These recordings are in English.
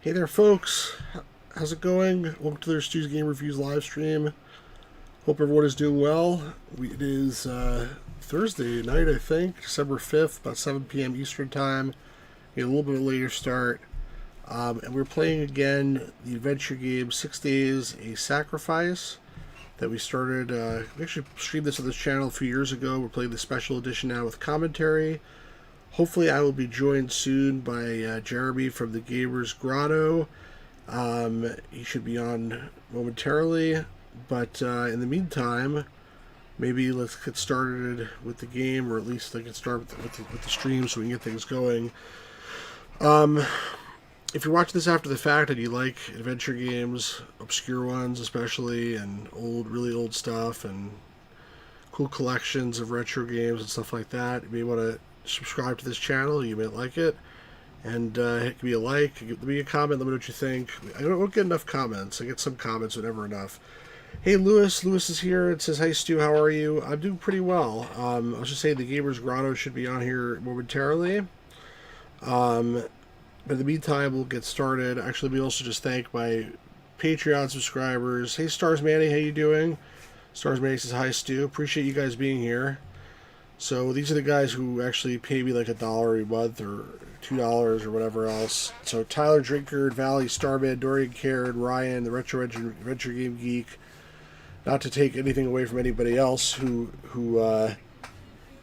Hey there, folks. How's it going? Welcome to their Stu's Game Reviews live stream. Hope everyone is doing well. It is Thursday night, I think, December 5th, about 7 p.m. Eastern Time. A little bit later start. And we're playing again the adventure game 6 Days, A Sacrifice that we started. We actually streamed this on this channel a few years ago. We're playing the special edition now with commentary. Hopefully, I will be joined soon by Jeremy from the Gamers Grotto. He should be on momentarily, but in the meantime, maybe let's get started with the game, or at least get started with the stream so we can get things going. If you're watching this after the fact and you like adventure games, obscure ones especially, and really old stuff, and cool collections of retro games and stuff like that, you may want to subscribe to this channel. You might like it. And give me a like, give me a comment, let me know what you think. I don't get enough comments. I get some comments, but never enough. Hey, Lewis. Lewis is here. It says, "Hey, Stu, how are you?" I'm doing pretty well. I was just saying the Gamers Grotto should be on here momentarily. But in the meantime, we'll get started. Actually, we also just thank my Patreon subscribers. Hey, Stars Manny, how you doing? Stars Manny says, "Hi, Stu. Appreciate you guys being here." So these are the guys who actually pay me like $1 a month or $2 or whatever else. So Tyler Drinkard, Valley, Starman, Dorian Karen, Ryan, the Retro Adventure Game Geek. Not to take anything away from anybody else who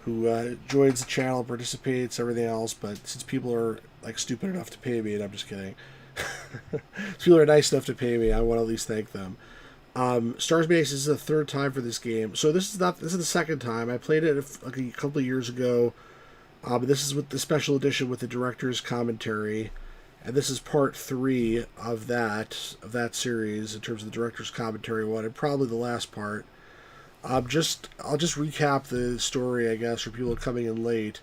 joins the channel, participates, everything else. But since people are stupid enough to pay me, and I'm just kidding, since people are nice enough to pay me, I want to at least thank them. Stars Base is the third time for this game, so this is the second time. I played it a couple of years ago, but this is with the special edition with the director's commentary, and this is part 3 of that series in terms of the director's commentary one, and probably the last part. I'll just recap the story, I guess, for people coming in late.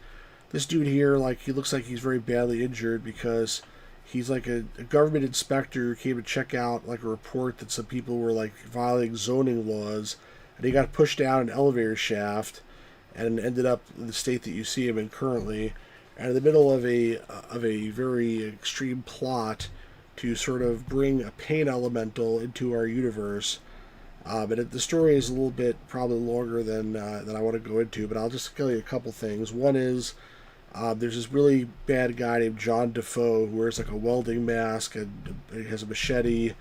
This dude here, he looks like he's very badly injured because he's a government inspector who came to check out a report that some people were violating zoning laws, and he got pushed down an elevator shaft and ended up in the state that you see him in currently, and in the middle of a very extreme plot to sort of bring a pain elemental into our universe. But the story is a little bit probably longer than I want to go into, but I'll just tell you a couple things. One is, there's this really bad guy named John Defoe who wears a welding mask and he has a machete,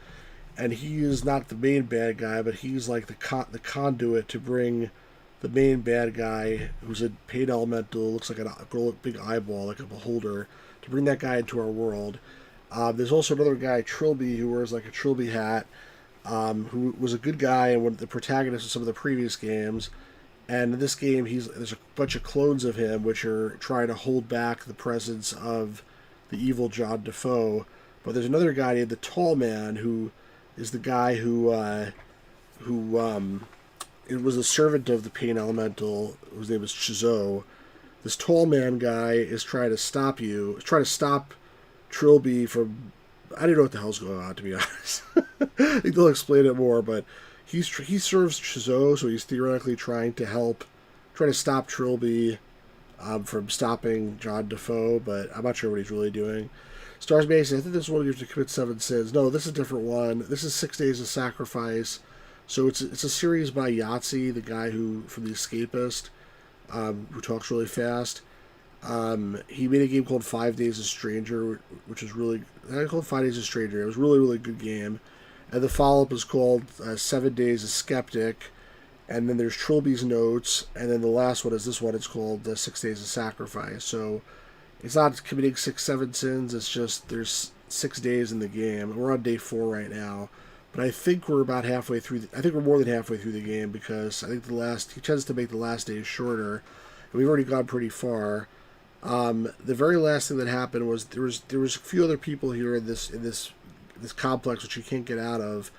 and he is not the main bad guy, but he's the conduit to bring the main bad guy, who's a pain elemental, looks like a big eyeball, like a beholder, to bring that guy into our world. There's also another guy, Trilby, who wears a Trilby hat, who was a good guy and one of the protagonists of some of the previous games. And in this game, there's a bunch of clones of him which are trying to hold back the presence of the evil John Defoe. But there's another guy named the Tall Man who is the guy who it was a servant of the Pain Elemental, whose name is Chzo. This Tall Man guy is trying to stop Trilby from. I don't know what the hell's going on, to be honest. I think they'll explain it more, but he serves Chzo, so he's theoretically trying to stop Trilby from stopping John Defoe, but I'm not sure what he's really doing. Stars Base, I think this one gives to commit 7 sins. No, this is a different one. This is 6 Days of Sacrifice. So it's a series by Yahtzee, the guy from The Escapist, who talks really fast. He made a game called 5 Days of Stranger, which is really... I called 5 Days of Stranger. It was a really, really good game. And the follow-up is called 7 Days of Skeptic. And then there's Trilby's Notes. And then the last one is this one. It's called 6 Days of Sacrifice. So it's not committing 7 sins. It's just there's 6 days in the game. We're on day 4 right now. But I think we're about halfway through. I think we're more than halfway through the game because I think he tends to make the last days shorter. And we've already gone pretty far. The very last thing that happened was there was a few other people here in this complex which you can't get out of.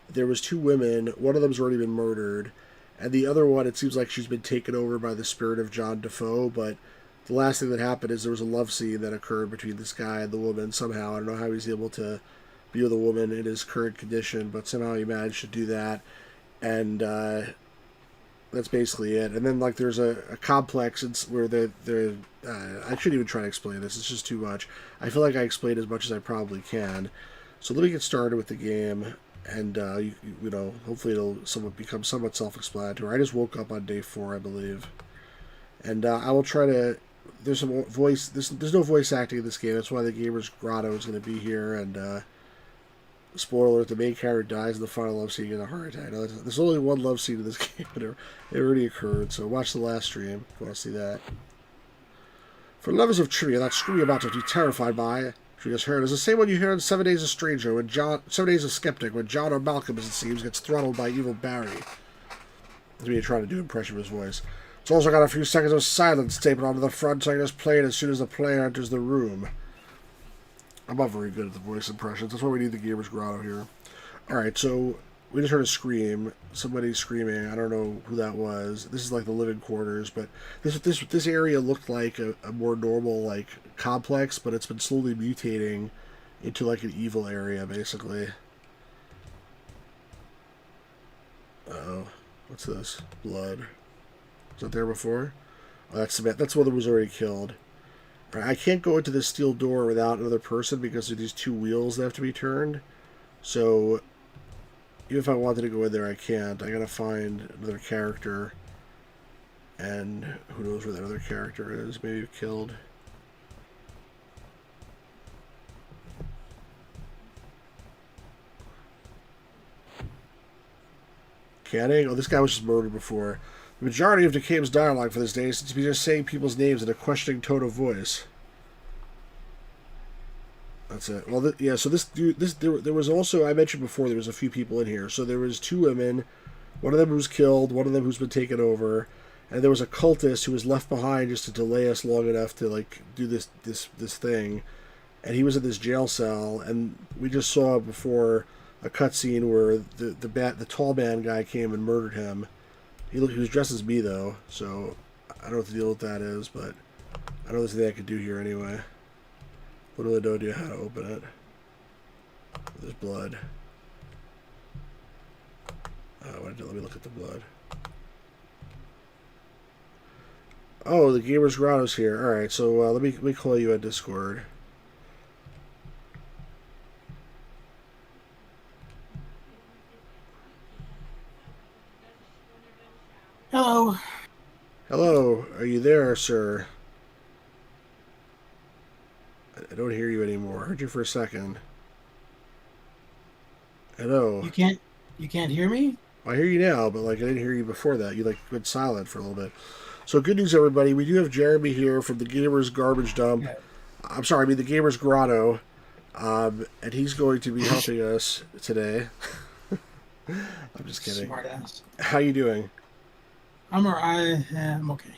There was 2 women. One of them's already been murdered, and the other one, it seems like she's been taken over by the spirit of John Defoe. But the last thing that happened is there was a love scene that occurred between this guy and the woman somehow. I don't know how he's able to be with a woman in his current condition, but somehow he managed to do that. And that's basically it. And then like there's a complex where the I shouldn't even try to explain this. It's just too much. I feel like I explained as much as I probably can. So let me get started with the game, and you know, hopefully it'll become somewhat self-explanatory. I just woke up on day 4, I believe, and I will try to. There's some voice. There's no voice acting in this game. That's why the Gamer's Grotto is going to be here. And spoiler alert: the main character dies in the final love scene in a heart attack. Now, there's only one love scene in this game, but it already occurred. So watch the last stream if you want to see that. For lovers of trivia, that scream you're about to be terrified by, you just heard, is the same one you hear in 7 Days of Stranger, when 7 Days of Skeptic, when John or Malcolm, as it seems, gets throttled by evil Barry. That's me trying to do an impression of his voice. It's also got a few seconds of silence taped onto the front, so I can just play it as soon as the player enters the room. I'm not very good at the voice impressions. That's why we need the Gamer's Grotto here. Alright, so we just heard a scream. Somebody screaming. I don't know who that was. This is like the living quarters, but this area looked like a more normal like complex, but it's been slowly mutating into like an evil area, basically. Uh-oh. What's this? Blood. Was that there before? Oh, that's one that was already killed. Right, I can't go into this steel door without another person because of these 2 wheels that have to be turned. So even if I wanted to go in there, I can't. I gotta find another character. And who knows where that other character is. Maybe killed. Canning? Oh, this guy was just murdered before. The majority of DeCame's dialogue for this day seems to be just saying people's names in a questioning tone of voice. That's it. Well, yeah, so there was also, I mentioned before, there was a few people in here. So there was 2 women, one of them who's killed, one of them who's been taken over, and there was a cultist who was left behind just to delay us long enough to, like, do this thing. And he was in this jail cell, and we just saw before a cutscene where the tall man guy came and murdered him. He was dressed as me, though, so I don't know what the deal with that is, but I know there's anything I could do here anyway. Literally no idea how to open it. There's blood. Let me look at the blood. Oh, the Gamer's Grotto's here. Alright, so let me call you on Discord. Hello. Hello, are you there, sir? I don't hear you anymore. I heard you for a second. Hello. You can't hear me? I hear you now, but like I didn't hear you before that. You like went silent for a little bit. So good news, everybody. We do have Jeremy here from the Gamer's Garbage Dump. Okay. I'm sorry, I mean the Gamer's Grotto. And he's going to be helping us today. I'm just kidding. Smart ass. How you doing? I'm alright. Yeah, I'm okay.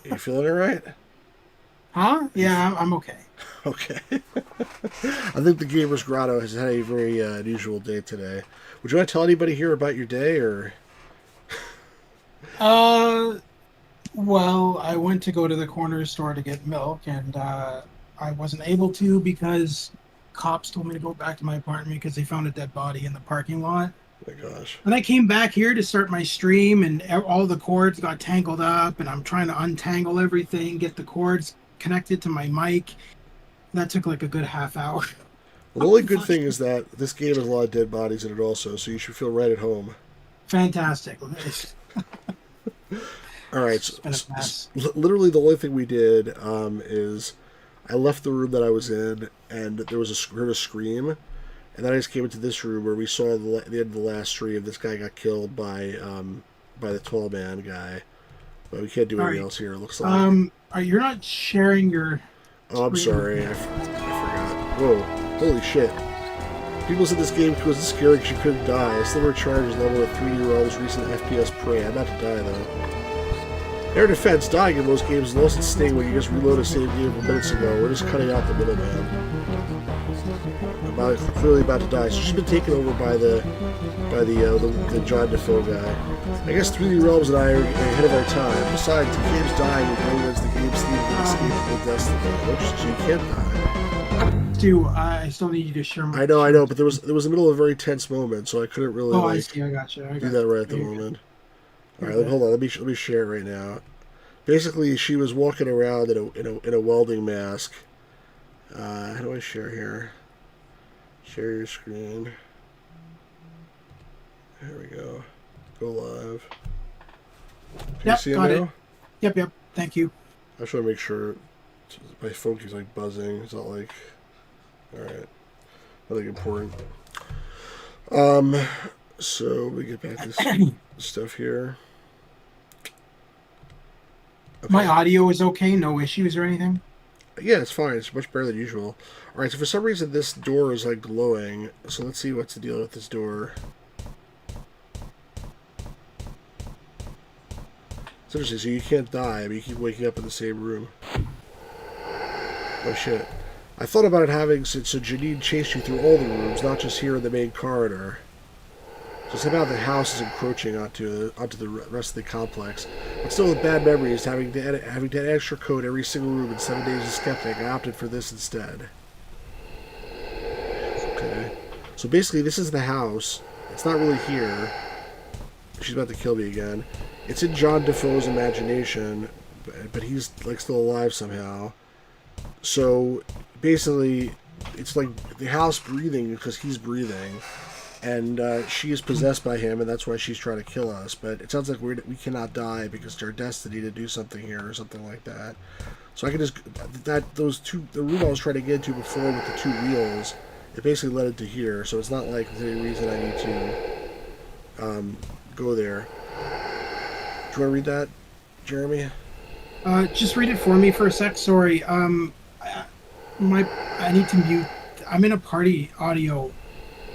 You feeling all right? Huh? Yeah, I'm okay. Okay. I think the Gamer's Grotto has had a very unusual day today. Would you want to tell anybody here about your day, or? Well, I went to go to the corner store to get milk, and I wasn't able to because cops told me to go back to my apartment because they found a dead body in the parking lot. Oh my gosh. And I came back here to start my stream, and all the cords got tangled up, and I'm trying to untangle everything, get the cords connected to my mic. That took like a good half hour. Well, the only good thing is that this game has a lot of dead bodies in it also, so you should feel right at home. Fantastic. All right. So, literally, the only thing we did is I left the room that I was in, and there was heard a scream, and then I just came into this room where we saw the end of the last stream. This guy got killed by the tall man guy, but we can't do anything else here. It looks like. You're not sharing your. Oh, I'm sorry. I forgot. Whoa! Holy shit! People said this game was scary because you couldn't die. I still recharged level with 3D Realms' recent FPS prey. I'm about to die though. In our defense, dying in most games lost its sting when you just reload a save game minutes ago. We're just cutting out the middleman. I'm clearly about to die. So she's been taken over by the John Defoe guy. I guess 3D Realms and I are ahead of our time. Besides, the game's dying and going against the game's theme of inescapable destiny. So you can't die. Stu, I still need you to share my. I know, but there was in the middle of a very tense moment, so I couldn't really. I see. I got you. Do that right at the moment. All right, hold on. Let me share it right now. Basically, she was walking around in a welding mask. How do I share here? Share your screen. There we go. Go live. Can you Yep, see it got now? it. Yep. Thank you. I just want to make sure my phone keeps like buzzing. It's not like, all right, nothing important. So we get back to this stuff here. Okay. My audio is okay. No issues or anything. Yeah, it's fine. It's much better than usual. All right. So for some reason this door is like glowing. So let's see what's the deal with this door. It's interesting. So you can't die, but you keep waking up in the same room. Oh shit. I thought about it having so Janine chased you through all the rooms, not just here in the main corridor. So somehow the house is encroaching onto the rest of the complex. But still, with bad memories, having to add extra code every single room in 7 Days of Skeptic, I opted for this instead. Okay. So basically, this is the house. It's not really here. She's about to kill me again. It's in John Defoe's imagination, but he's like still alive somehow. So basically, it's like the house breathing because he's breathing, and she is possessed by him, and that's why she's trying to kill us. But it sounds like we cannot die because it's our destiny to do something here or something like that. So I can just the room I was trying to get into before with the 2 wheels. It basically led into here, so it's not like there's any reason I need to go there. Do you want to read that, Jeremy? Just read it for me for a sec. Sorry. I need to mute. I'm in a party audio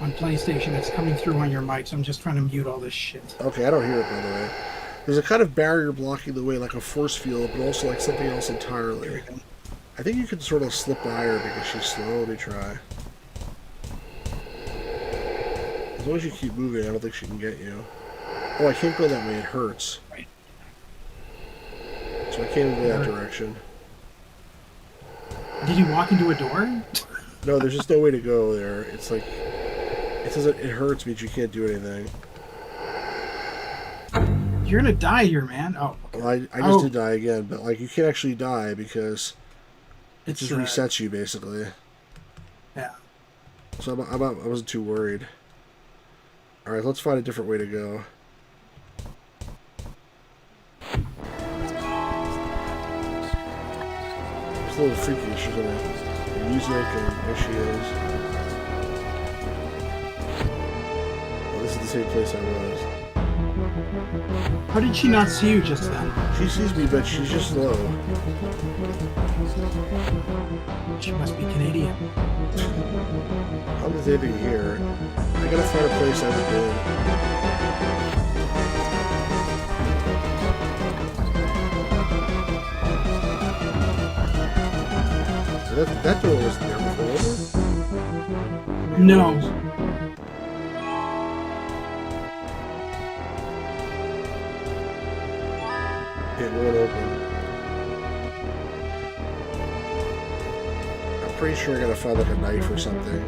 on PlayStation that's coming through on your mic, so I'm just trying to mute all this shit. Okay, I don't hear it, by the way. There's a kind of barrier blocking the way, like a force field, but also like something else entirely. I think you can sort of slip by her because she's slow. Let me try. As long as you keep moving, I don't think she can get you. Oh, I can't go that way. It hurts. Right. So I can't even go that direction. Did you walk into a door? No, there's just no way to go there. It's like... It says it hurts means you can't do anything. You're gonna die here, man. Oh. Okay. Well, I just did die again, but like you can't actually die because it It's just resets you basically. Yeah. So I wasn't too worried. All right, let's find a different way to go. It's a little freaky. She's gonna music and there she is. Oh, this is the same place I was. How did she not see you just then? She sees me, but she's just slow. She must be Canadian. I'm just living here. I gotta find a place I haven't been. So that door wasn't there before. No. It won't open. I'm pretty sure I gotta find like a knife or something.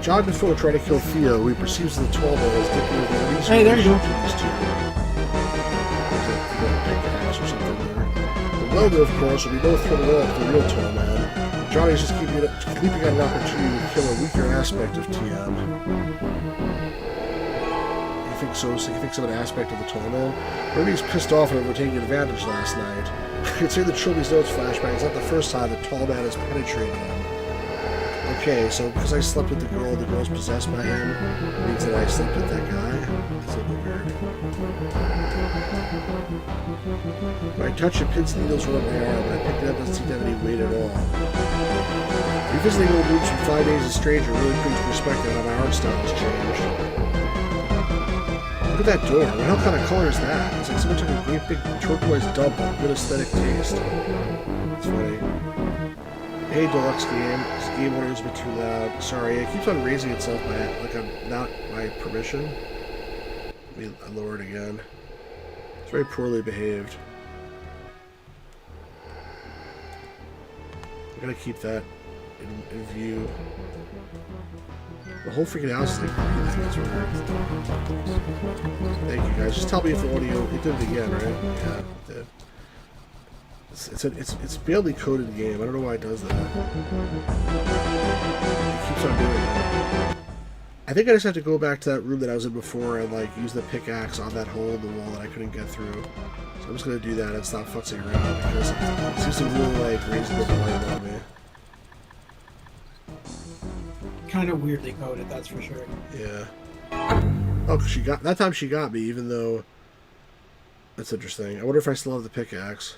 John Defoe tried to kill Theo, who he perceives as the tall man as dipping with the least Hey, there you go. these two. Or something there. The welder, of course, will be no threat at all to the real tall man. Johnny's just leaping at an opportunity to kill a weaker aspect of TM. You think so? So you think some of the aspect of the tall man? Maybe he's pissed off and we're taking advantage last night. You could say that Trilby's notes flashback is not the first time the tall man has penetrated him. Okay, so because I slept with the girl's possessed by him, it means that I slept with that guy? That's a little weird. When I touch it, pins and needles run up my arm, but I picked it up doesn't seem to have any weight at all. Revisiting old rooms from 5 Days a Stranger really brings perspective on how my art style has changed. Look at that door. What hell kind of color is that? It's like someone took a great big turquoise dump on good aesthetic taste. It's funny. Hey, Deluxe Game. This game order is a bit too loud. Sorry, it keeps on raising itself by, like, not my permission. Let me lower it again. It's very poorly behaved. I gotta keep that in view. The whole freaking house is like breathing. It's weird. Thank you guys. Just tell me if the audio. It did it again, right? Yeah, it did. It's barely coded game. I don't know why it does that. It keeps on doing it. I think I just have to go back to that room that I was in before and like use the pickaxe on that hole in the wall that I couldn't get through. So I'm just gonna do that and stop futzing around because it seems to really like raise the light on me. Kind of weirdly coded, that's for sure. Yeah. Oh, she got that time. She got me, even though. That's interesting. I wonder if I still have the pickaxe.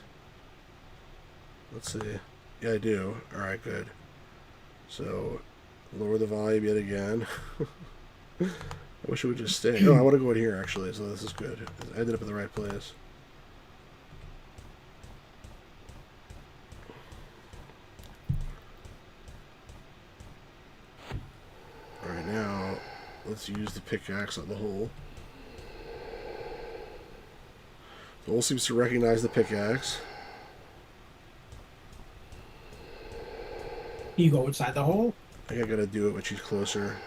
Let's see. Yeah, I do. All right, good. So, lower the volume yet again. I wish it would just stay. Oh, I want to go in here actually. So this is good. I ended up in the right place. Alright, now let's use the pickaxe on the hole. The hole seems to recognize the pickaxe. You go inside the hole? I think I gotta do it when she's closer.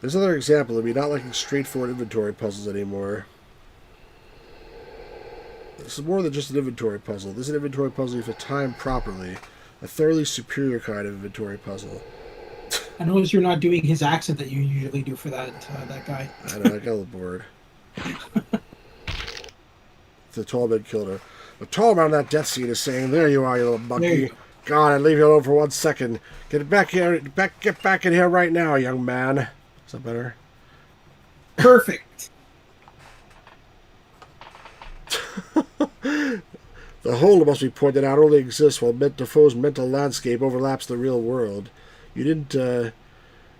There's another example of me not liking straightforward inventory puzzles anymore. This is more than just an inventory puzzle. This is an inventory puzzle if you time properly. A thoroughly superior kind of inventory puzzle. I notice you're not doing his accent that you usually do for that guy. I know, I got a little bored. The tall man killed her. The tall man on that death scene is saying, "There you are, you little monkey. God, I'd leave you alone for 1 second. Get back here, get back in here right now, young man." Is that better? Perfect. The hole, must be pointed out, only exists while Defoe's mental landscape overlaps the real world. You didn't,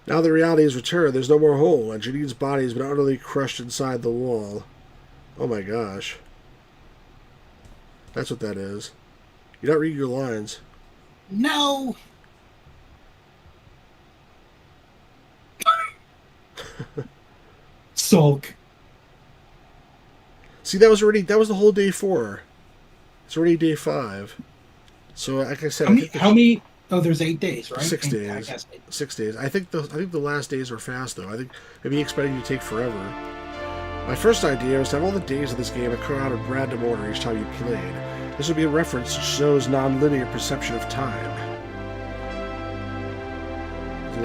now that reality has returned, there's no more hole, and Janine's body has been utterly crushed inside the wall. Oh my gosh. That's what that is. You're not reading your lines. No. Sulk. See, that was the whole day 4. It's already day 5. So, like I said, how many? Oh, there's 8 days, right? 6 days. 6 days. I think the last days are fast though. I think maybe expecting you to take forever. My first idea was to have all the days of this game occur out in random order each time you played. This would be a reference to Chzo's non-linear perception of time.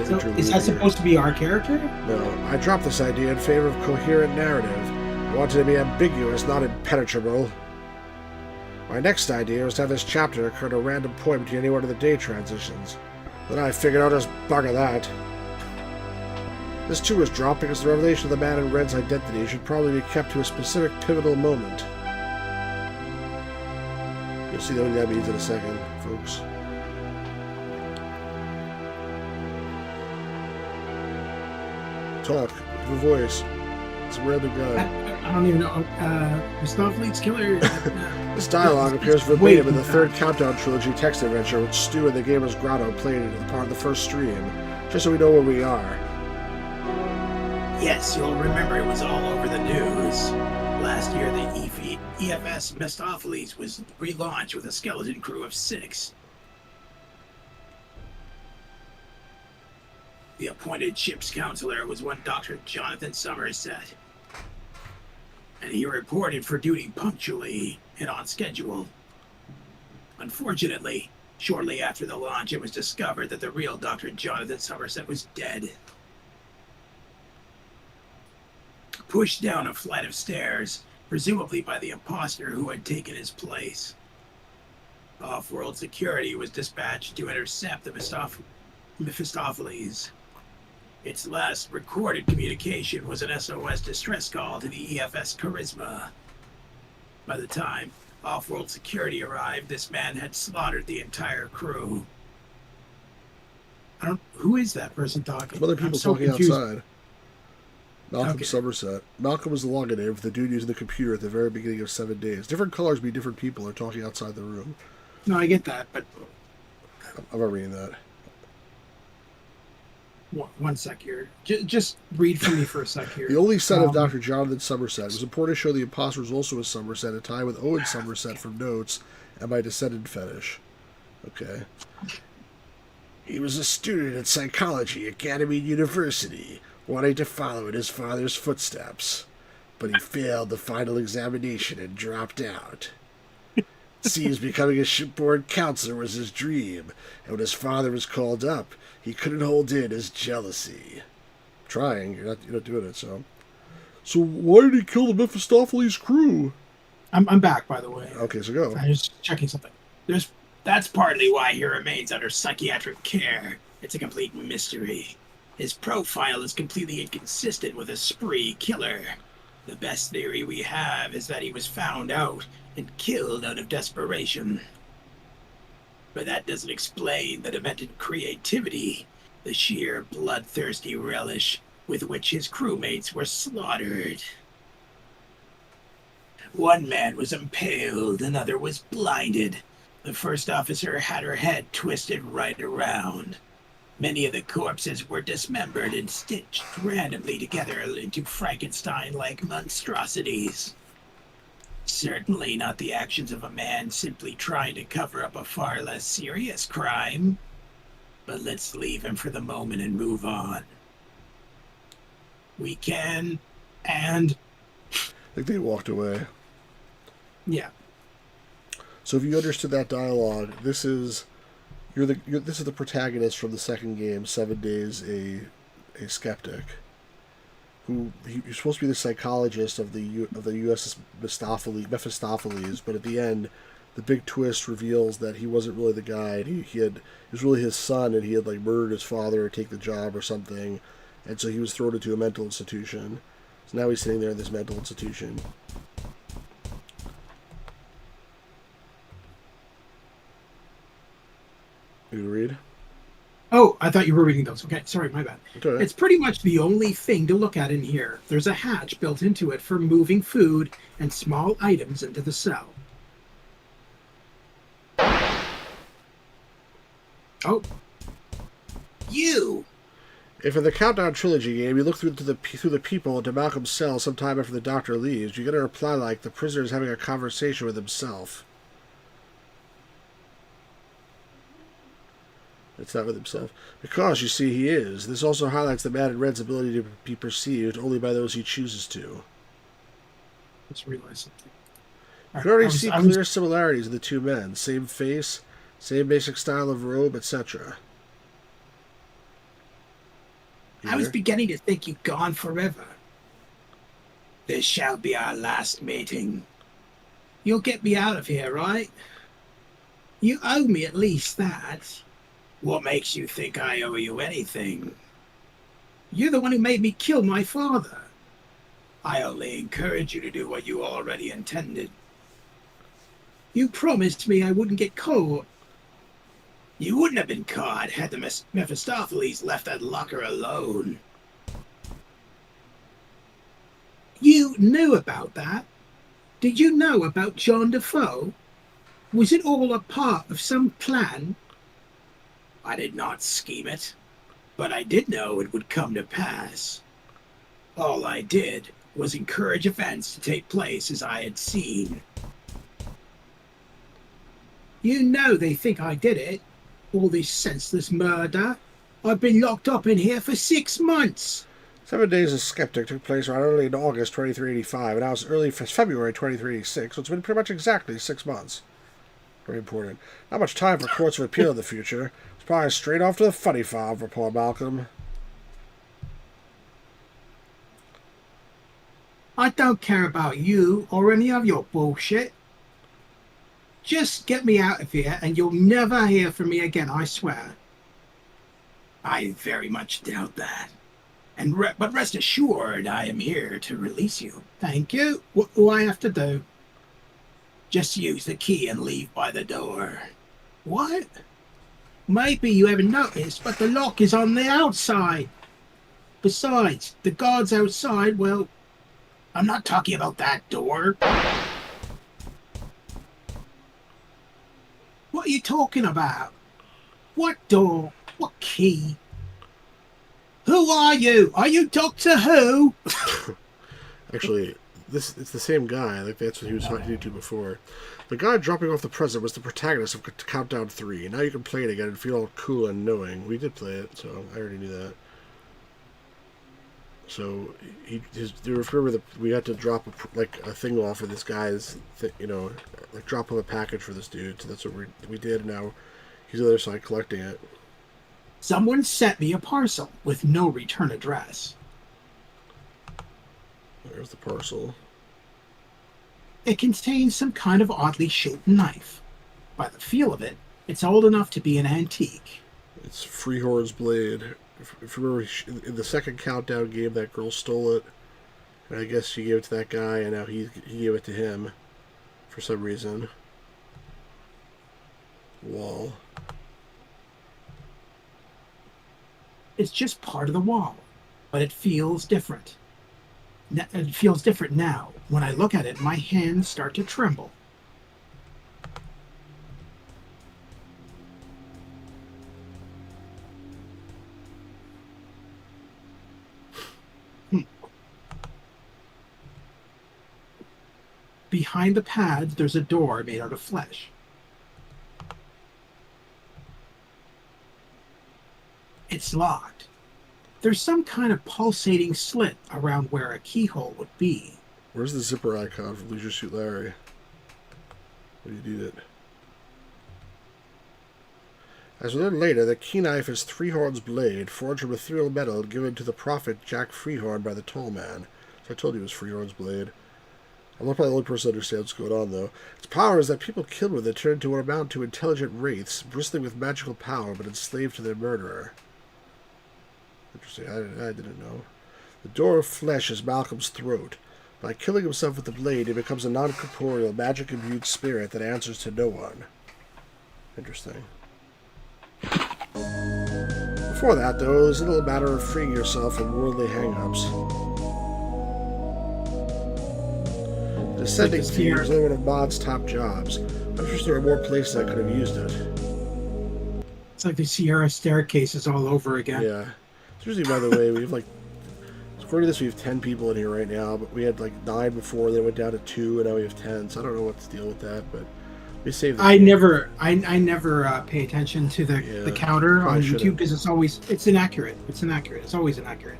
So, is that supposed to be our character? No, I dropped this idea in favor of coherent narrative. I wanted it to be ambiguous, not impenetrable. My next idea was to have this chapter occur at a random point between any one of the day transitions. Then I figured I'll just bugger that. This too was dropped because the revelation of the man in red's identity should probably be kept to a specific pivotal moment. You'll see what that means in a second, folks. Talk. Give a voice. It's a random guy. I don't even know. Mistopheles Killer. This dialogue appears verbatim in the third Countdown Trilogy text adventure, which Stu and the Gamer's Grotto played as part of the first stream, just so we know where we are. Yes, you'll remember it was all over the news. Last year, the EFS Mistopheles was relaunched with a skeleton crew of 6. The appointed ship's counselor was one Dr. Jonathan Somerset, and he reported for duty punctually and on schedule. Unfortunately, shortly after the launch, it was discovered that the real Dr. Jonathan Somerset was dead. Pushed down a flight of stairs, presumably by the imposter who had taken his place. Off-world security was dispatched to intercept the Mephistopheles. Its last recorded communication was an SOS distress call to the EFS Charisma. By the time off-world security arrived, this man had slaughtered the entire crew. Who is that person talking? Other people talking confused. outside. Malcolm Somerset. Malcolm was the login name for the dude using the computer at the very beginning of 7 days. Different colors mean different people are talking outside the room. No, I get that, but I'm not reading that. One sec here. Just read for me for a sec here. The only son of Dr. Jonathan Somerset. It was important to show the imposter was also a Somerset, a tie with Owen Somerset from notes and my descendant fetish. Okay. He was a student at Psychology at Ganymede University, wanting to follow in his father's footsteps. But he failed the final examination and dropped out. It seems becoming a shipboard counselor was his dream, and when his father was called up, he couldn't hold in his jealousy. Trying, you're not doing it, so. So why did he kill the Mephistopheles crew? I'm back, by the way. Okay, so go. I'm just checking something. That's partly why he remains under psychiatric care. It's a complete mystery. His profile is completely inconsistent with a spree killer. The best theory we have is that he was found out and killed out of desperation. But that doesn't explain the demented creativity, the sheer bloodthirsty relish with which his crewmates were slaughtered. One man was impaled, another was blinded. The first officer had her head twisted right around. Many of the corpses were dismembered and stitched randomly together into Frankenstein-like monstrosities. Certainly not the actions of a man simply trying to cover up a far less serious crime. But let's leave him for the moment and move on. We can, and... I think they walked away. Yeah. So if you understood that dialogue, this is this is the protagonist from the second game, 7 Days a Skeptic, who he's supposed to be the psychologist of the USS Mephistopheles, but at the end, the big twist reveals that he wasn't really the guy. It was really his son, and he had like murdered his father to take the job or something, and so he was thrown into a mental institution. So now he's sitting there in this mental institution. You read? Oh, I thought you were reading those. Okay, sorry, my bad. Okay. It's pretty much the only thing to look at in here. There's a hatch built into it for moving food and small items into the cell. Oh. You! If in the Countdown Trilogy game you look through the people into Malcolm's cell sometime after the doctor leaves, you get a reply like, the prisoner is having a conversation with himself. It's not with himself. Because, you see, he is. This also highlights the man in red's ability to be perceived only by those he chooses to. Let's realize something. You can already see clear similarities in the two men. Same face, same basic style of robe, etc. I was beginning to think you'd gone forever. This shall be our last meeting. You'll get me out of here, right? You owe me at least that. What makes you think I owe you anything? You're the one who made me kill my father. I only encourage you to do what you already intended. You promised me I wouldn't get caught. You wouldn't have been caught had the Mephistopheles left that locker alone. You knew about that? Did you know about John Defoe? Was it all a part of some plan? I did not scheme it, but I did know it would come to pass. All I did was encourage events to take place as I had seen. You know they think I did it. All this senseless murder. I've been locked up in here for 6 months. 7 Days a Skeptic took place around early in August 2385, and now it's early February 2386, so it's been pretty much exactly 6 months. Very important. Not much time for courts of appeal in the future. It's probably straight off to the funny farm for poor Malcolm. I don't care about you or any of your bullshit. Just get me out of here and you'll never hear from me again, I swear. I very much doubt that. But rest assured, I am here to release you. Thank you. What do I have to do? Just use the key and leave by the door. What? Maybe you haven't noticed, but the lock is on the outside. Besides, the guards outside, well, I'm not talking about that door. What are you talking about? What door? What key? Who are you? Are you Doctor Who? Actually, it's the same guy. Like that's what he was talking to before. The guy dropping off the present was the protagonist of Countdown 3. Now you can play it again and feel all cool and knowing. We did play it, so I already knew that. So remember that we had to drop a thing off of this guy's, like drop him a package for this dude. So that's what we did. And now he's on the other side collecting it. Someone sent me a parcel with no return address. There's the parcel. It contains some kind of oddly shaped knife. By the feel of it, it's old enough to be an antique. It's Freehorn's blade. If you remember, in the second Countdown game, that girl stole it. And I guess she gave it to that guy, and now he gave it to him for some reason. Wall. It's just part of the wall, but it feels different. It feels different now. When I look at it, my hands start to tremble. Behind the pads, there's a door made out of flesh. It's locked. There's some kind of pulsating slit around where a keyhole would be. Where's the zipper icon for Leisure Suit Larry? When you need it. As we learn later, the key knife is Freehorn's blade, forged from ethereal metal given to the prophet Jack Freehorn by the Tall Man. So I told you it was Freehorn's blade. I'm not probably the only person who understands what's going on, though. Its power is that people killed with it turn into what amount to intelligent wraiths, bristling with magical power, but enslaved to their murderer. Interesting. I didn't know. The door of flesh is Malcolm's throat. By killing himself with the blade, he becomes a non-corporeal, magic-imbued spirit that answers to no one. Interesting. Before that, though, it's a little matter of freeing yourself from worldly hang-ups. The Descending Theme is one of Maud's top jobs. I'm sure there are more places I could have used it. It's like the Sierra staircases all over again. Yeah. Usually, by the way, we have according to this, we have 10 people in here right now, but we had 9 before, then it went down to 2, and now we have 10, so I don't know what to deal with that, but we saved I never pay attention to the counter on YouTube because it's inaccurate. It's inaccurate. It's always inaccurate.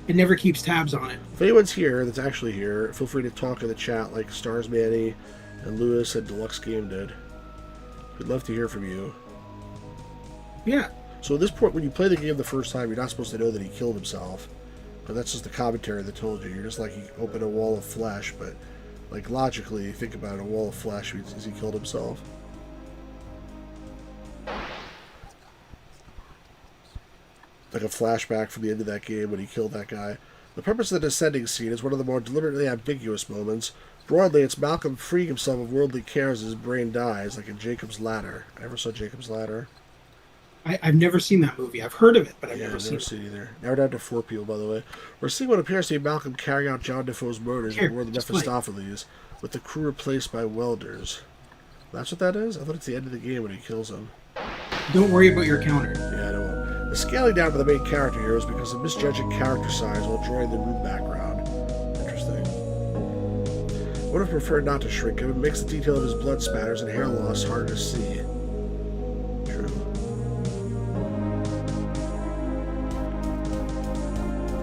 It never keeps tabs on it. If anyone's here that's actually here, feel free to talk in the chat like Stars Manny and Lewis and Deluxe Game did. We'd love to hear from you. Yeah. So at this point, when you play the game the first time, you're not supposed to know that he killed himself. But that's just the commentary that told you. You're just like, he opened a wall of flesh, but logically, think about it, a wall of flesh means he killed himself. Like a flashback from the end of that game when he killed that guy. The purpose of the descending scene is one of the more deliberately ambiguous moments. Broadly, it's Malcolm freeing himself of worldly cares as his brain dies, like in Jacob's Ladder. I never saw Jacob's Ladder. I've never seen that movie. I've heard of it, but I've never seen it either. Now we're down to 4 people, by the way. We're seeing what appears to be Malcolm carrying out John Defoe's murders in the world of Mephistopheles, with the crew replaced by welders. That's what that is? I thought it's the end of the game when he kills him. Don't worry about your counter. Yeah, I know. The scaling down for the main character here is because of misjudging character size while drawing the room background. Interesting. Would have preferred not to shrink him. It makes the detail of his blood spatters and hair loss harder to see.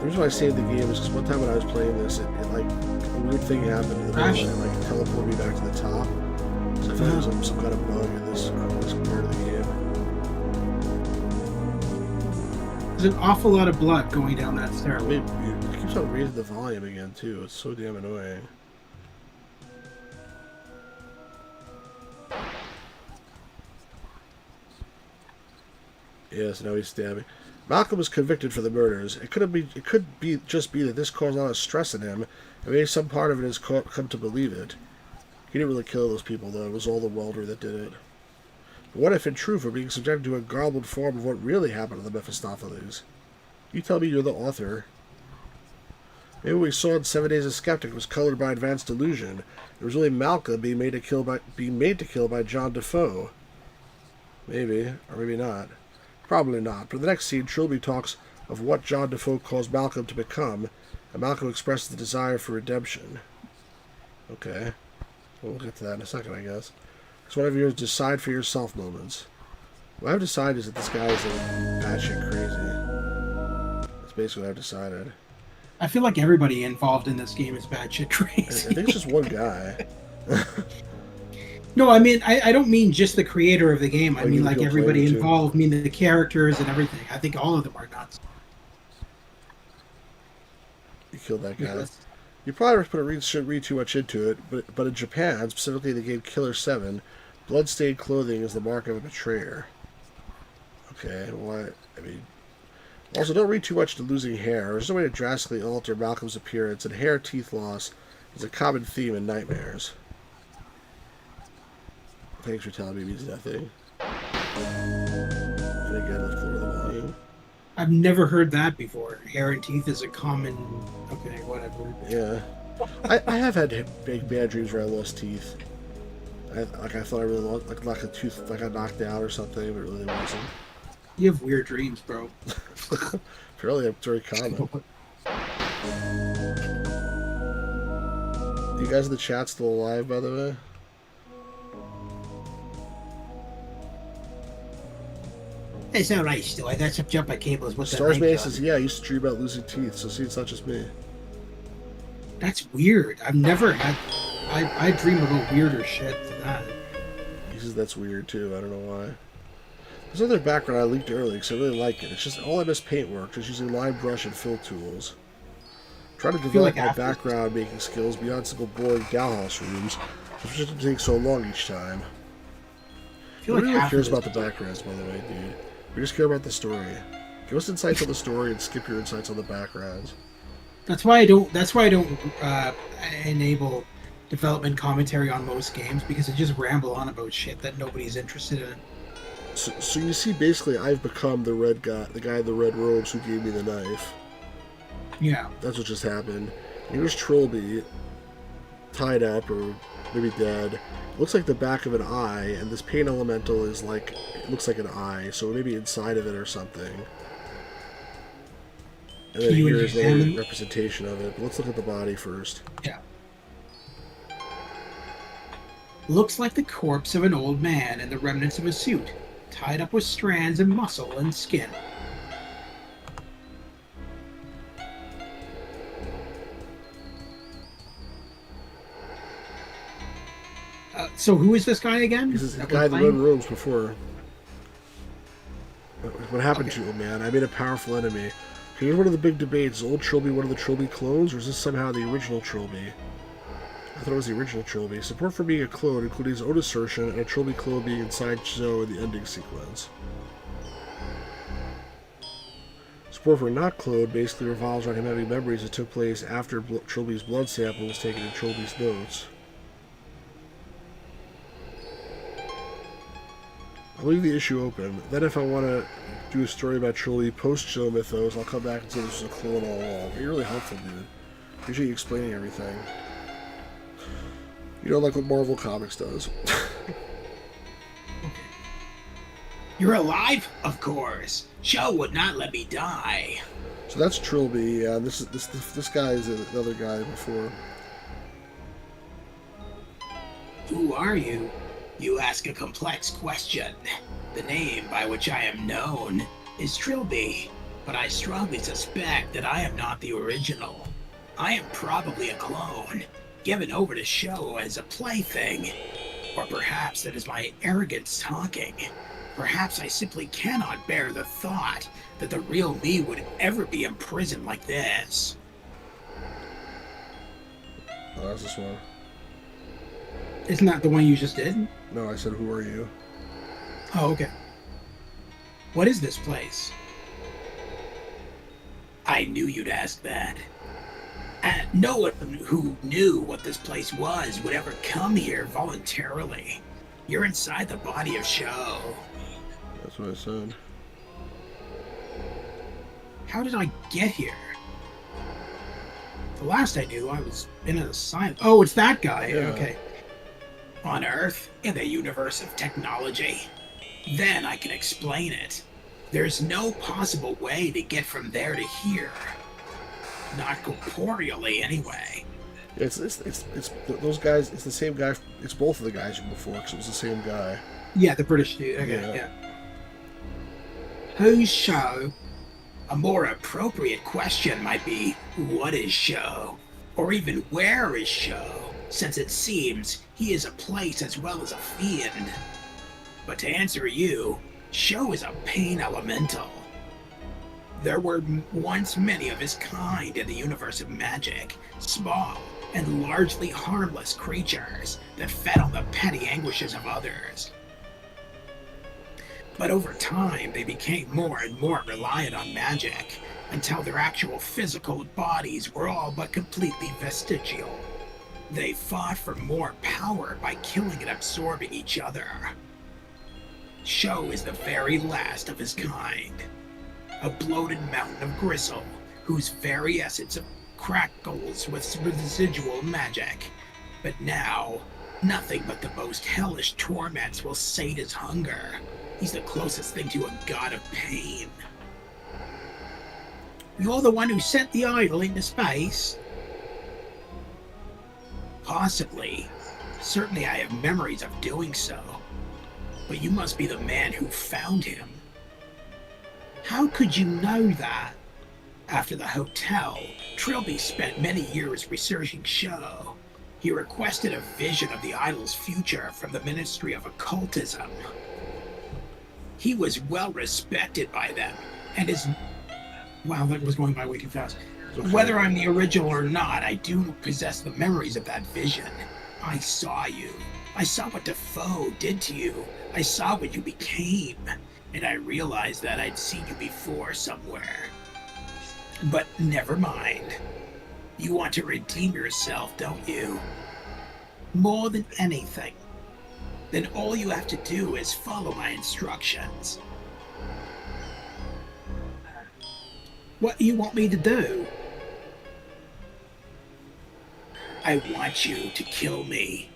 The reason why I saved the game is because one time when I was playing this, it a weird thing happened in the middle, and it teleported me back to the top. So I thought it was some kind of bug in this part of the game. There's an awful lot of blood going down that stairway. It keeps on raising the volume again too. It's so damn annoying. Yes, now he's stabbing. Malcolm was convicted for the murders. It could be just be that this caused a lot of stress in him, and maybe some part of it has come to believe it. He didn't really kill those people, though. It was all the welder that did it. But what if, in truth, we're being subjected to a garbled form of what really happened to the Mephistopheles? You tell me you're the author. Maybe what we saw in 7 Days of Skeptic was colored by advanced delusion. It was really Malcolm being made to kill by John Defoe. Maybe, or maybe not. Probably not. But in the next scene, Trilby talks of what John Defoe calls Malcolm to become, and Malcolm expresses the desire for redemption. Okay. We'll get to that in a second, I guess. It's one of your decide for yourself moments. What I've decided is that this guy is batshit crazy. That's basically what I've decided. I feel like everybody involved in this game is batshit crazy. I think it's just one guy. No, I mean, I don't mean just the creator of the game. I Like, mean, the like, people everybody playing it, too. involved. I mean, the characters and everything. I think all of them are nuts. You killed that guy. Yes. You probably shouldn't read too much into it, but in Japan, specifically the game Killer 7, blood-stained clothing is the mark of a betrayer. Okay, what? I mean... Also, don't read too much into losing hair. There's no way to drastically alter Malcolm's appearance, and hair teeth loss is a common theme in nightmares. Thanks for telling me it means nothing. And again, let's lower the volume. I've never heard that before. Hair and teeth is a common... Okay, whatever. Yeah. I have had big bad dreams where I lost teeth. I thought I really lost, like a tooth, like I knocked out or something, but it really wasn't. You have weird dreams, bro. Apparently, it's very common. You guys in the chat still alive, by the way? It's all right, still. I got some jumper cables with Stars that. May says, yeah, I used to dream about losing teeth, so see, it's not just me. That's weird. I've never had... I dream about weirder shit than that. He says that's weird, too. I don't know why. There's another background I leaked earlier, because I really like it. It's just all I miss paintwork, just using line brush and fill tools. Trying to develop my background making skills beyond simple boring dollhouse rooms, which just takes so long each time. Nobody really cares about the backgrounds, by the way, dude. We just care about the story. Give us insights on the story and skip your insights on the backgrounds. That's why I don't enable development commentary on most games, because I just ramble on about shit that nobody's interested in. So you see, basically, I've become the red guy, the guy in the red robes who gave me the knife. Yeah. That's what just happened. Here's Trilby, tied up or maybe dead. It looks like the back of an eye, and this paint elemental is like, it looks like an eye, so maybe inside of it or something. And then here's a representation of it. But let's look at the body first. Yeah. Looks like the corpse of an old man and the remnants of a suit, tied up with strands of muscle and skin. So who is this guy again? This is the guy in the red robes before. What happened to him, man? I made a powerful enemy. Here's one of the big debates. Is old Trilby one of the Trilby clones, or is this somehow the original Trilby? I thought it was the original Trilby. Support for being a clone, including his own assertion, and a Trilby clone being inside Chzo in the ending sequence. Support for not cloned basically revolves around him having memories that took place after Trilby's blood sample was taken in Trilby's notes. I'll leave the issue open. Then if I want to do a story about Trilby post-Chzo Mythos, I'll come back and say this was a clone all along. You're really helpful, dude. Appreciate you explaining everything. You know, like what Marvel Comics does. You're alive? Of course. Chzo would not let me die. So that's Trilby. Yeah, this guy is another guy before. Who are you? You ask a complex question. The name by which I am known is Trilby, but I strongly suspect that I am not the original. I am probably a clone, given over to Chzo as a plaything. Or perhaps that is my arrogance talking. Perhaps I simply cannot bear the thought that the real me would ever be imprisoned like this. Oh, that's this one. Isn't that the one you just did? No, I said, who are you? Oh, okay. What is this place? I knew you'd ask that. No one who knew what this place was would ever come here voluntarily. You're inside the body of Chzo. That's what I said. How did I get here? The last I knew, I was in an asylum. Oh, it's that guy. Yeah. Okay. On Earth, in the universe of technology. Then I can explain it. There's no possible way to get from there to here. Not corporeally, anyway. It's those guys. It's the same guy. It's both of the guys from before, because it was the same guy. Yeah, the British dude. Okay, Yeah. yeah. Who's Chzo? A more appropriate question might be, what is Chzo? Or even where is Chzo? Since it seems he is a place as well as a fiend. But to answer you, Chzo is a pain elemental. There were once many of his kind in the universe of magic, small and largely harmless creatures that fed on the petty anguishes of others. But over time, they became more and more reliant on magic, until their actual physical bodies were all but completely vestigial. They fought for more power by killing and absorbing each other. Chzo is the very last of his kind. A bloated mountain of gristle, whose very essence crackles with residual magic. But now, nothing but the most hellish torments will sate his hunger. He's the closest thing to a god of pain. You're the one who sent the idol into space? Possibly. Certainly I have memories of doing so. But you must be the man who found him. How could you know that? After the hotel, Trilby spent many years researching Chzo. He requested a vision of the idol's future from the Ministry of Occultism. He was well respected by them, and his... Wow, that was going by way too fast. Okay. Whether I'm the original or not, I do possess the memories of that vision. I saw you. I saw what Defoe did to you. I saw what you became. And I realized that I'd seen you before somewhere. But never mind. You want to redeem yourself, don't you? More than anything. Then all you have to do is follow my instructions. What do you want me to do? I want you to kill me.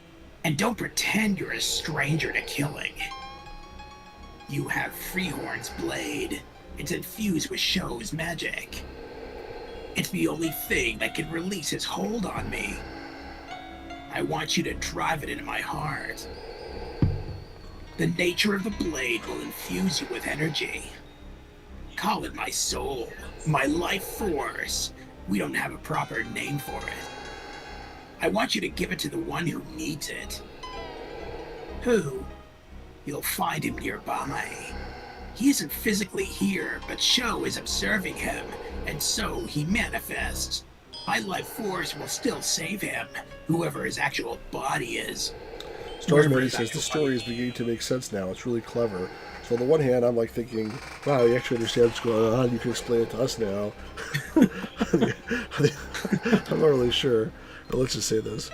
And don't pretend you're a stranger to killing. You have Freehorn's blade. It's infused with Chzo's magic. It's the only thing that can release his hold on me. I want you to drive it into my heart. The nature of the blade will infuse you with energy. Call it my soul, my life force. We don't have a proper name for it. I want you to give it to the one who needs it. Who? You'll find him nearby. He isn't physically here, but Chzo is observing him, and so he manifests. My life force will still save him, whoever his actual body is. Stars Marty says the story is beginning to make sense now. It's really clever. So on the one hand, I'm like thinking, wow, you actually understand what's going on. You can explain it to us now. I'm not really sure. But let's just say this.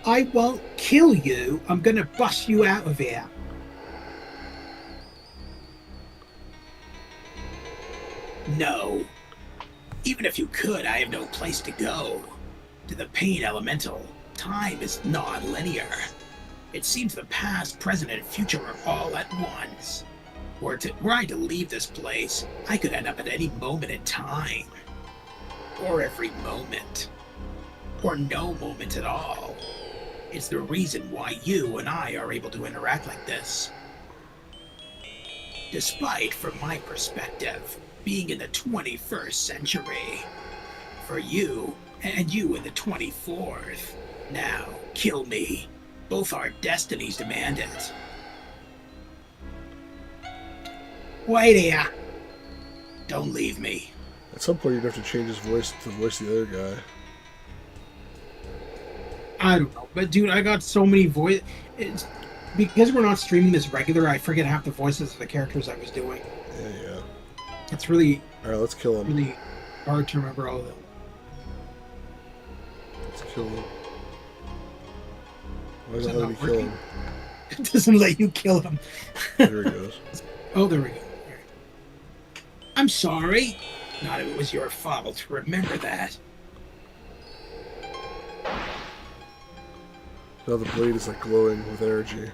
I won't kill you. I'm gonna bust you out of here. No. Even if you could, I have no place to go. To the pain elemental, time is non-linear. It seems the past, present, and future are all at once. Were I to leave this place, I could end up at any moment in time. Or every moment. Or no moment at all. It's the reason why you and I are able to interact like this. Despite, from my perspective, being in the 21st century. For you, and you in the 24th. Now, kill me. Both our destinies demand it. Wait here. Don't leave me. At some point, you'd have to change his voice to voice the other guy. I don't know, but dude, I got so many voices. Because we're not streaming this regular, I forget half the voices of the characters I was doing. Yeah. It's really, All right, let's kill him. really hard to remember all of them. Let's kill him. Why Is doesn't that let me not kill working? him? It doesn't let you kill him. There he goes. Oh, there we go. I'm sorry. Not if it was your fault. Remember that. Now the blade is like glowing with energy.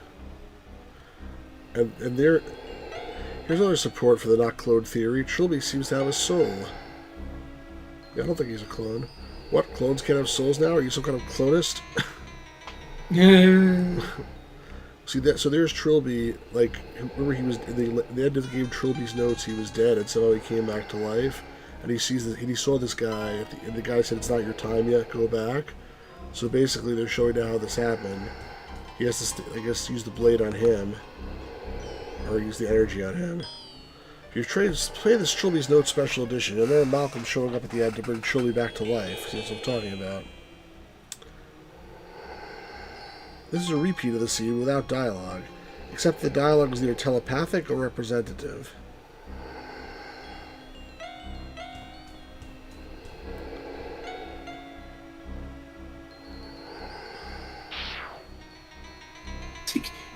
And there, Here's another support for the not cloned theory. Trilby seems to have a soul. Yeah, I don't think he's a clone. What? Clones can't have souls now? Are you some kind of clonist? Yeah. See that? So there's Trilby. Like, remember he was in the end of the game. Trilby's notes. He was dead, and somehow he came back to life. And he sees this. He saw this guy. And the guy said, "It's not your time yet. Go back." So basically, they're showing how this happened. He has to, I guess, use the blade on him, or use the energy on him. If you play this Trilby's Note Special Edition, and then Malcolm showing up at the end to bring Trilby back to life. See what I'm talking about? This is a repeat of the scene without dialogue, except the dialogue is either telepathic or representative.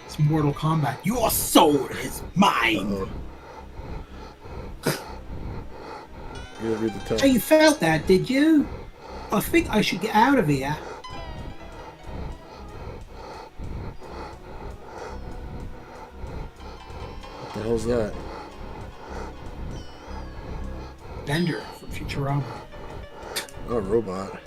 It's Mortal Kombat. Your soul is mine. You read the text. So you felt that, did you? I think I should get out of here. What the hell's that? Bender from Futurama. Oh, robot.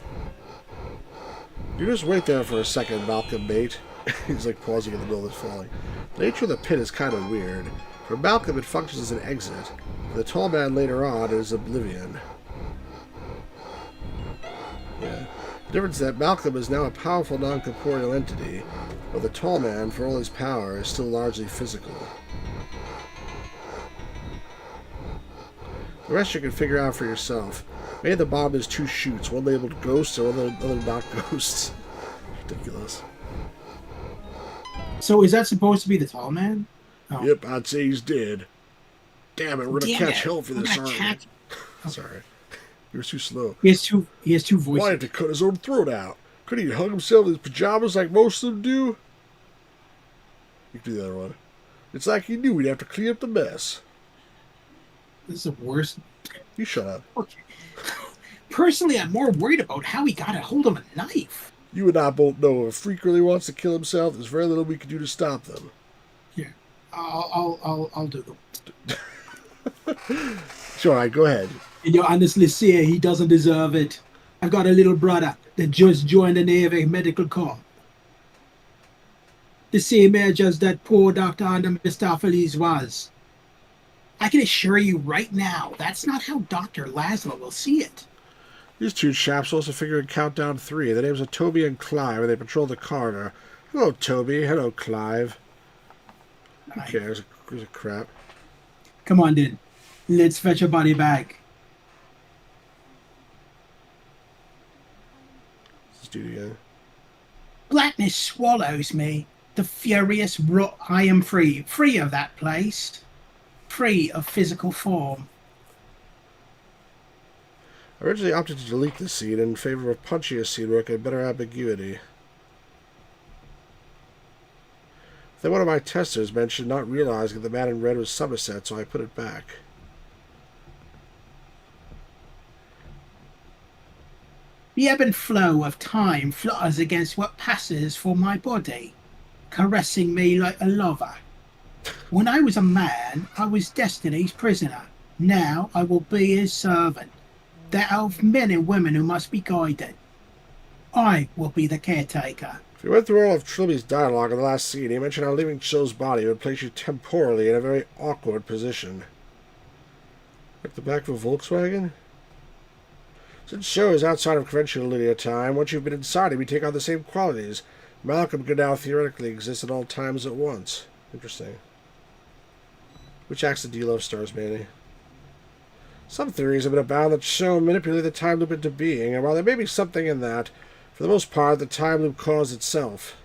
You just wait there for a second, Malcolm, mate. He's like pausing in the middle of falling. The nature of the pit is kind of weird. For Malcolm, it functions as an exit. For the tall man later on is oblivion. Yeah. The difference is that Malcolm is now a powerful non-corporeal entity, while the tall man, for all his power, is still largely physical. The rest you can figure out for yourself. Maybe the bomb has two chutes, one labeled ghosts and other not ghosts. Ridiculous. So is that supposed to be the tall man? Oh. Yep, I'd say he's dead. Damn it, we're gonna catch hell for this, aren't we? Sorry. You were too slow. He has two voices. Wanted to cut his own throat out. Could he hung himself in his pajamas like most of them do? You can do the other one. It's like he knew he'd have to clean up the mess. This is the worst. You shut up. Okay. Personally, I'm more worried about how he got a hold of a knife. You and I both know if a freak really wants to kill himself, there's very little we can do to stop them. Yeah, I'll do them. Sure, all right, go ahead. And you honestly say he doesn't deserve it. I've got a little brother that just joined the Navy Medical Corps. The same age as that poor Dr. Mistopheles was. I can assure you right now, that's not how Dr. Laszlo will see it. These two chaps also figure in Countdown 3. Their names are Toby and Clive, and they patrol the corridor. Hello, Toby. Hello, Clive. Who cares? Who's a crap? Come on, then. Let's fetch your body back. Let's do it again. Blackness swallows me. The furious rot. I am free. Free of that place. Free of physical form. I originally opted to delete this scene in favor of a punchier scene where I had better ambiguity. Then one of my testers mentioned not realizing that the man in red was Somerset, so I put it back. The ebb and flow of time flutters against what passes for my body, caressing me like a lover. When I was a man, I was destiny's prisoner. Now I will be his servant. There are men and women who must be guided. I will be the caretaker. If you went through all of Trilby's dialogue in the last scene, he mentioned how leaving Chzo's body would place you temporally in a very awkward position. Like the back of a Volkswagen? Since Chzo is outside of conventional linear time, once you've been inside him, you take on the same qualities. Malcolm can now theoretically exist at all times at once. Interesting. Which accent do you love, Stars Manny? Some theories have been about that Chzo manipulated the time loop into being, and while there may be something in that, for the most part, the time loop caused itself.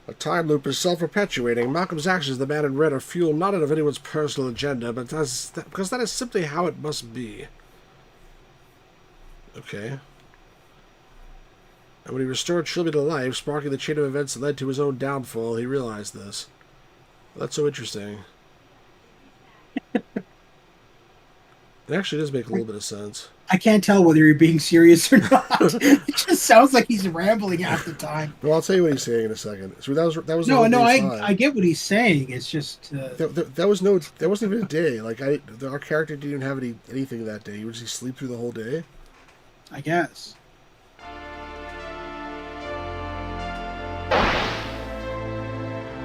A time loop is self-perpetuating. Malcolm's actions as the man in red are fuel not out of anyone's personal agenda, but because that is simply how it must be. Okay. And when he restored Trilby to life, sparking the chain of events that led to his own downfall, he realized this. Well, that's so interesting. It actually does make a little bit of sense. I can't tell whether you're being serious or not. It just sounds like he's rambling half the time. Well, I'll tell you what he's saying in a second. So that was the No, whole no, day I 5. I get what he's saying. It's just That wasn't even a day. Like our character didn't even have anything that day. He would just sleep through the whole day. I guess.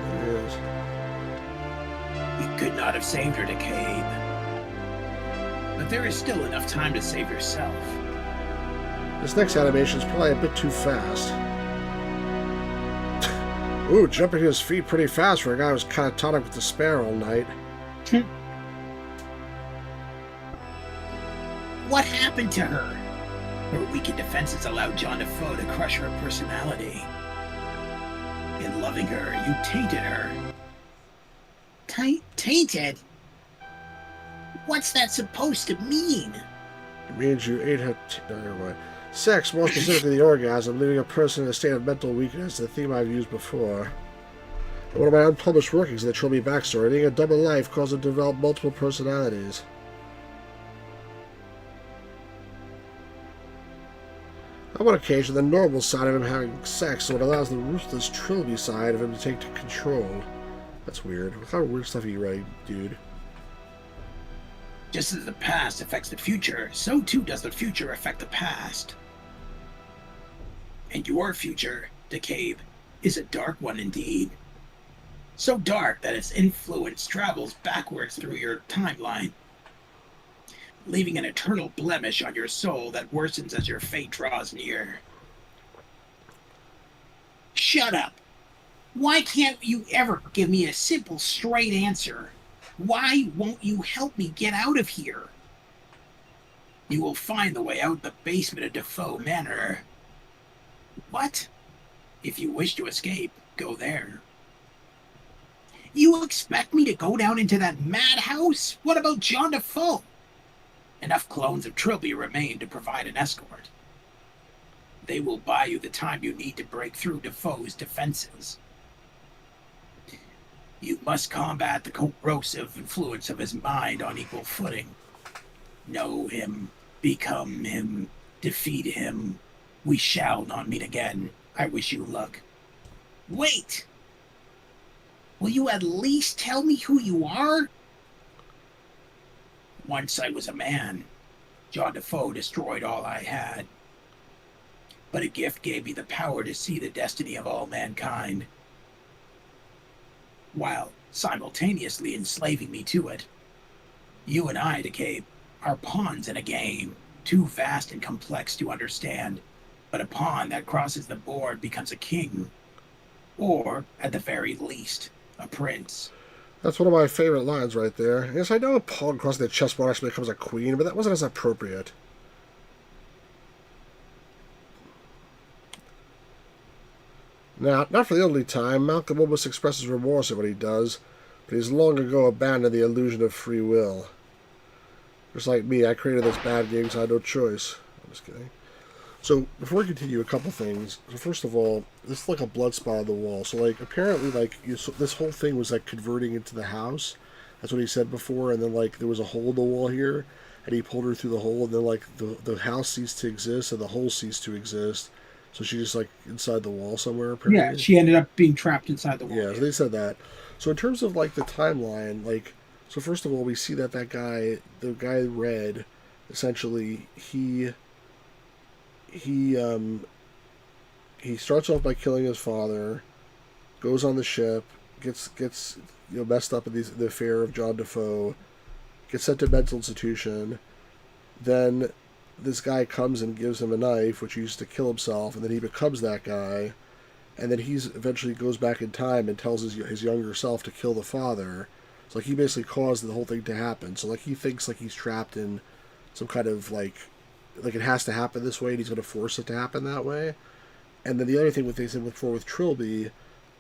There it is. You could not have saved her, DeCabe. But there is still enough time to save yourself. This next animation is probably a bit too fast. Ooh, jumping to his feet pretty fast for a guy who was catatonic with despair all night. What happened to her? Her weakened defenses allowed John Defoe to crush her personality. In loving her, you tainted her. Tainted? What's that supposed to mean? It means you ate her. Never mind. Sex, more specifically the orgasm, leaving a person in a state of mental weakness, a theme I've used before. In one of my unpublished workings in the Trilby backstory, leading a double life caused him to develop multiple personalities. On one occasion, the normal side of him having sex is what allows the ruthless Trilby side of him to take control. That's weird. What kind of weird stuff are you writing, dude? Just as the past affects the future, so too does the future affect the past. And your future, DeCabe, is a dark one indeed. So dark that its influence travels backwards through your timeline, leaving an eternal blemish on your soul that worsens as your fate draws near. Shut up! Why can't you ever give me a simple, straight answer? Why won't you help me get out of here? You will find the way out the basement of Defoe Manor. What? If you wish to escape, go there. You expect me to go down into that madhouse? What about John Defoe? Enough clones of Trilby remain to provide an escort. They will buy you the time you need to break through Defoe's defenses. You must combat the corrosive influence of his mind on equal footing. Know him, become him, defeat him. We shall not meet again. I wish you luck. Wait! Will you at least tell me who you are? Once I was a man. John Defoe destroyed all I had. But a gift gave me the power to see the destiny of all mankind, while simultaneously enslaving me to it. You and I, DeCabe, are pawns in a game, too vast and complex to understand, but a pawn that crosses the board becomes a king, or, at the very least, a prince. That's one of my favorite lines right there. Yes, I know a pawn crossing the chessboard actually becomes a queen, but that wasn't as appropriate. Now, not for the only time, Malcolm almost expresses remorse at what he does, but he's long ago abandoned the illusion of free will. Just like me, I created this bad game because I had no choice. I'm just kidding. So, before we continue, a couple things. So, first of all, this is like a blood spot on the wall. So, like, apparently, like, so this whole thing was, like, converting into the house. That's what he said before. And then, like, there was a hole in the wall here, and he pulled her through the hole, and then, like, the house ceased to exist, and the hole ceased to exist. So she's just, like, inside the wall somewhere, apparently. Yeah, she ended up being trapped inside the wall. Yeah, so they said that. So, in terms of, like, the timeline, like, so first of all, we see that guy, the guy Red, essentially, he starts off by killing his father, goes on the ship, gets messed up in the affair of John Defoe, gets sent to mental institution. Then this guy comes and gives him a knife, which he used to kill himself, and then he becomes that guy, and then he's eventually goes back in time and tells his younger self to kill the father. So like he basically caused the whole thing to happen. So like he thinks like he's trapped in some kind of like it has to happen this way, and he's going to force it to happen that way. And then the other thing what they said before with Trilby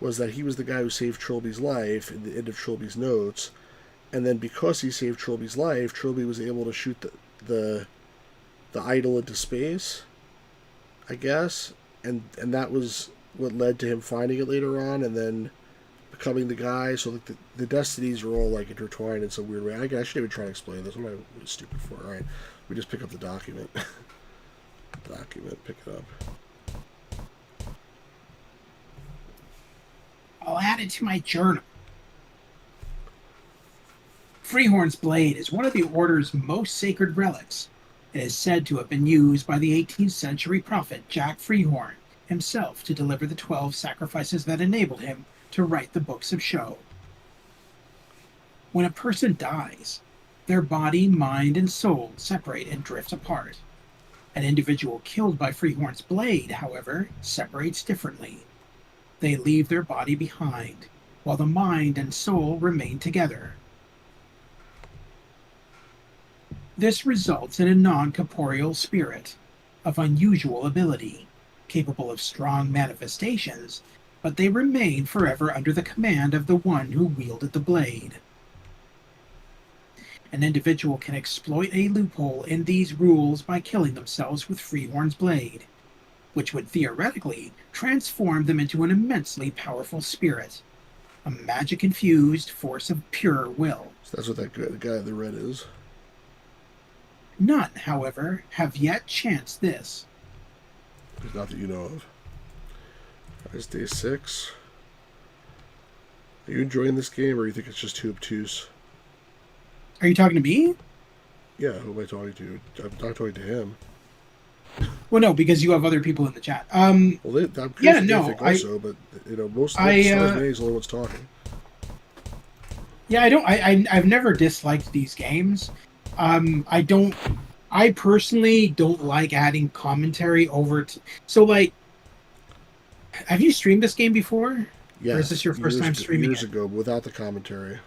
was that he was the guy who saved Trilby's life in the end of Trilby's notes, and then because he saved Trilby's life, Trilby was able to shoot the idol into space, I guess, and that was what led to him finding it later on, and then becoming the guy. So like the destinies are all like intertwined in some weird way. I shouldn't even try to explain this. What am I stupid for? All right, we just pick up the document. Pick it up. I'll add it to my journal. Freehorn's blade is one of the Order's most sacred relics. It is said to have been used by the 18th century prophet Jack Freehorn himself to deliver the 12 sacrifices that enabled him to write the books of Chzo. When a person dies, their body, mind, and soul separate and drift apart. An individual killed by Freehorn's blade, however, separates differently. They leave their body behind, while the mind and soul remain together. This results in a non-corporeal spirit of unusual ability, capable of strong manifestations, but they remain forever under the command of the one who wielded the blade. An individual can exploit a loophole in these rules by killing themselves with Freehorn's blade, which would theoretically transform them into an immensely powerful spirit, a magic-infused force of pure will. So that's what the guy in the red is. None, however, have yet chanced this. Not that you know of. It's day 6. Are you enjoying this game, or you think it's just too obtuse? Are you talking to me? Yeah, who am I talking to? I'm not talking to him. Well, no, because you have other people in the chat. Well, I'm yeah, they no, think also, but most of the Stars Days are the only ones talking. Yeah, I've never disliked these games. I personally don't like adding commentary over to, so like, have you streamed this game before? Yeah. Or is this your first time streaming years ago, without the commentary.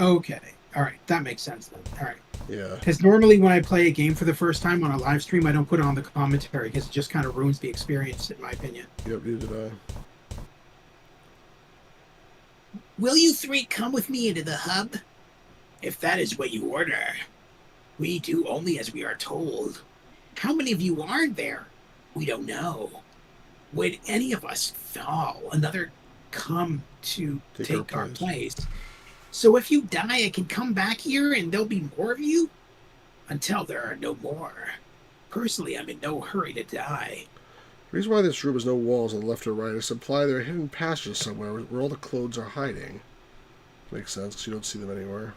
Okay. All right. That makes sense then. All right. Yeah. Because normally when I play a game for the first time on a live stream, I don't put on the commentary because it just kind of ruins the experience, in my opinion. Yep, neither did I. Will you 3 come with me into the hub? If that is what you order. We do only as we are told. How many of you are there? We don't know. Would any of us fall, another come to take our place? So if you die, I can come back here and there'll be more of you? Until there are no more. Personally, I'm in no hurry to die. The reason why this room has no walls on the left or right is to imply there are hidden passages somewhere where all the clothes are hiding. Makes sense, because you don't see them anywhere.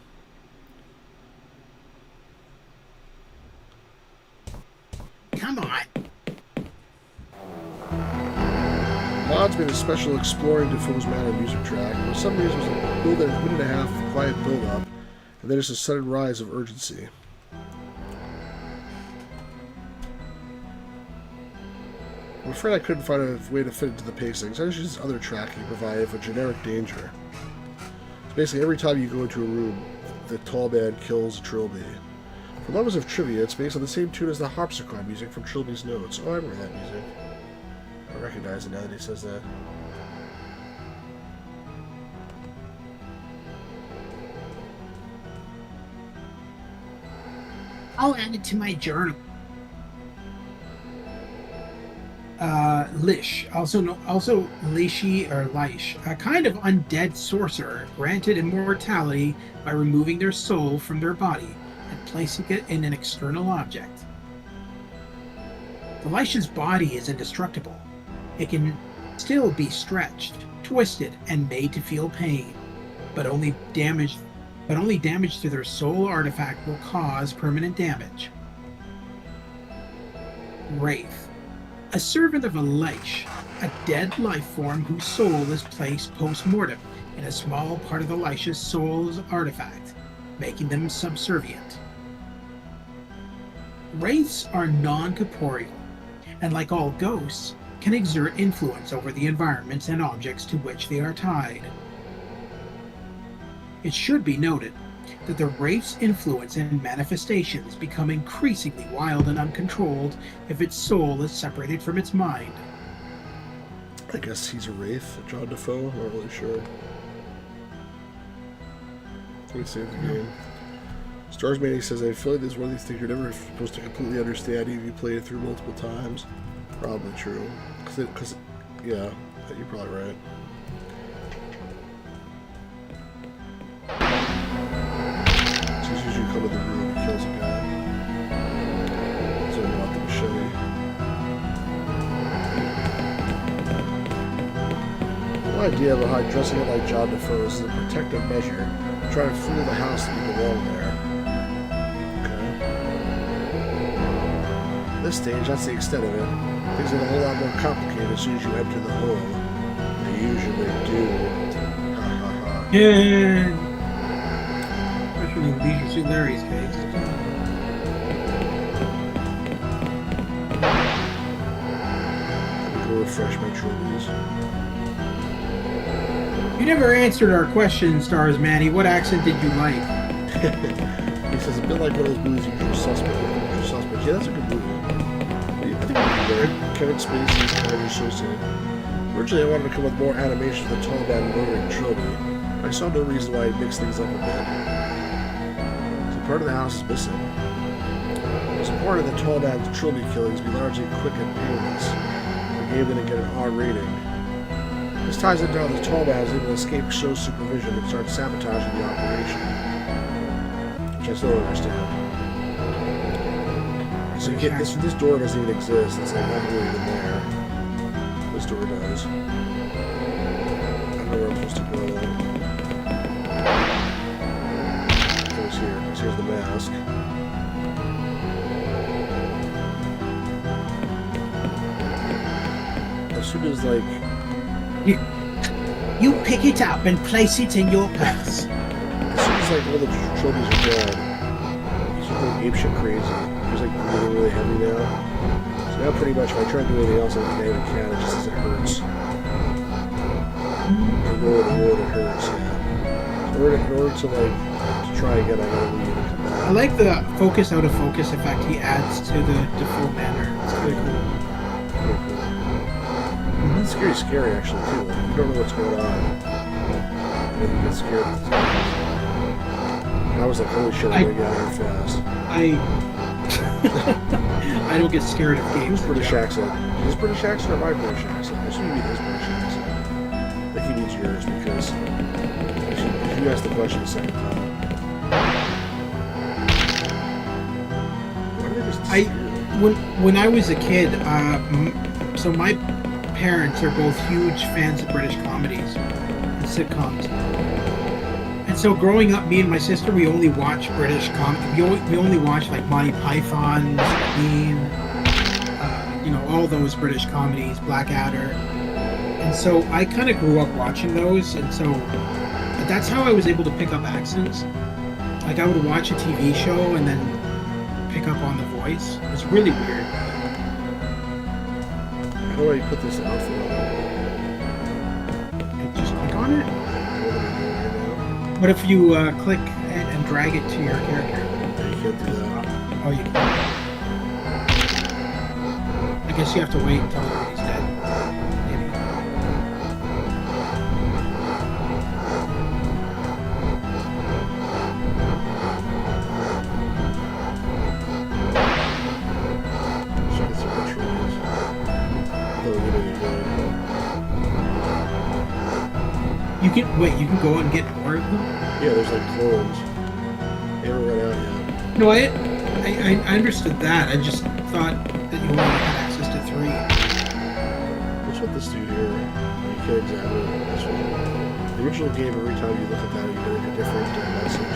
Come on. Mods made a special exploring Defoe's Manor music track, and for some reason it was a minute and a half quiet build-up, and then just a sudden rise of urgency. I'm afraid I couldn't find a way to fit into the pacing, so I just used this other track he provided for generic danger. So basically, every time you go into a room, the tall man kills Trilby. For lovers of trivia, it's based on the same tune as the harpsichord music from Trilby's Notes. Oh, I remember that music. I recognize it now that he says that. I'll add it to my journal. Lish, also Lishi or Lish, a kind of undead sorcerer, granted immortality by removing their soul from their body and placing it in an external object. The Lish's body is indestructible. It can still be stretched, twisted, and made to feel pain, but only damage to their soul artifact will cause permanent damage. Wraith, a servant of a Lich, a dead life form whose soul is placed post-mortem in a small part of the Lich's soul's artifact, making them subservient. Wraiths are non-corporeal, and like all ghosts, can exert influence over the environments and objects to which they are tied. It should be noted that the Wraith's influence and manifestations become increasingly wild and uncontrolled if its soul is separated from its mind. I guess he's a Wraith, John Defoe, I'm not really sure. Let me save the game. Stars Manny says, I feel like this is one of these things you're never supposed to completely understand even if you play it through multiple times. Probably true. Because yeah, you're probably right. My idea behind dressing up like John Defoe is a protective measure. Try to fool the house that you belong there. Okay. At this stage, that's the extent of it. Things get a whole lot more complicated as soon as you enter the home. They usually do. Ha ha ha. Yeah. Especially in Leisure Suit Larry's case. Let me go refresh my trilbies. You never answered our question, Stars Manny. What accent did you like? He says, a bit like one of those movies, Usual Suspect. Usual Suspect. Yeah, that's a good movie. I think it'd be there. Kevin Spacey's kind of associated. Originally, I wanted to come with more animation of the tall man murdering Trilby. I saw no reason why I'd mix things up a bit. So part of the house is missing. As a part of the tall man's Trilby killings be largely quick and painless, the game didn't get an R rating. This ties into how the tall man is able to escape Chzo's supervision and start sabotaging the operation. Which I still don't understand. So you get this door doesn't even exist. It's like not really even there. This door does. I don't know where I'm supposed to go though. It goes here, because here's the mask. As soon as like You pick it up and place it in your purse. as soon as like all the trophies are dead, he's just going apeshit crazy. He's like breathing really heavy now. So now pretty much if I try to do anything else like today with can, it just says it hurts. The road it hurts, yeah. In order to like to try again, I gotta leave and come back. I like the focus out of focus effect he adds to the Defoe manner. It's really cool. Pretty cool. It's scary actually too. Like, you don't know what's going on. And you get scared. I was like, holy shit, I'm gonna get out of here fast. I don't get scared of games. Who's British accent? Is this British accent or my British accent? I assume you mean his British accent. I think he means yours because if you asked the question the second time. Why did they just disappear? When I was a kid, so my parents are both huge fans of British comedies and sitcoms. And so growing up, me and my sister, we only watch British comedy. We only watch like Monty Python, Bean, all those British comedies, Blackadder. And so I kind of grew up watching those, and so that's how I was able to pick up accents. Like I would watch a TV show and then pick up on the voice. It was really weird. How do I put this outfit on? Just click on it. What am I doing right now? What if you click and drag it to your character? Yeah, you can't do that. Oh, you can. I guess you have to wait until he's dead. Maybe. Should get some controls. Oh, what are you doing? You can wait. You can go and get more of them. Yeah, there's like clones. They haven't run out yet. No, I understood that. I just thought that you only had access to 3. What's with this dude here? You can't examine it. This one. The original game, every time you look at that, you get like a different message.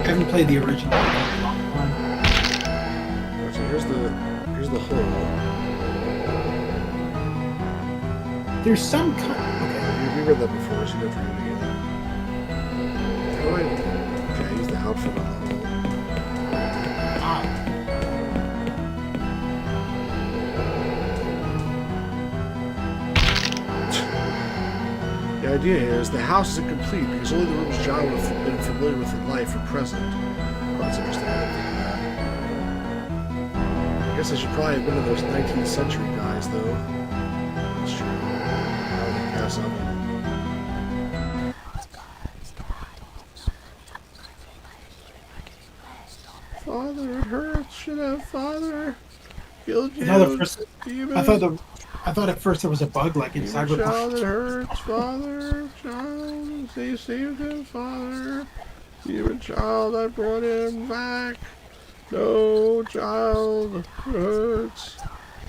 I haven't played the original in a very long time. So here's the hole. There's some kind. Okay. You read that before, so you don't forget it again. How do I? Okay, I use the outfit on the hole. Ah. The idea here is the house isn't complete because only the rooms John would have been familiar with in life are present. Oh, that's interesting. I didn't think of that. I guess I should probably have been to those 19th century guys, though. That's true. Gas oven. Father, it hurts. Should have father. Killed you. I thought at first there was a bug like in Child, Cyberpunk. it hurts, father. Child, they saved him, father. Even child, I brought him back. No, child, it hurts.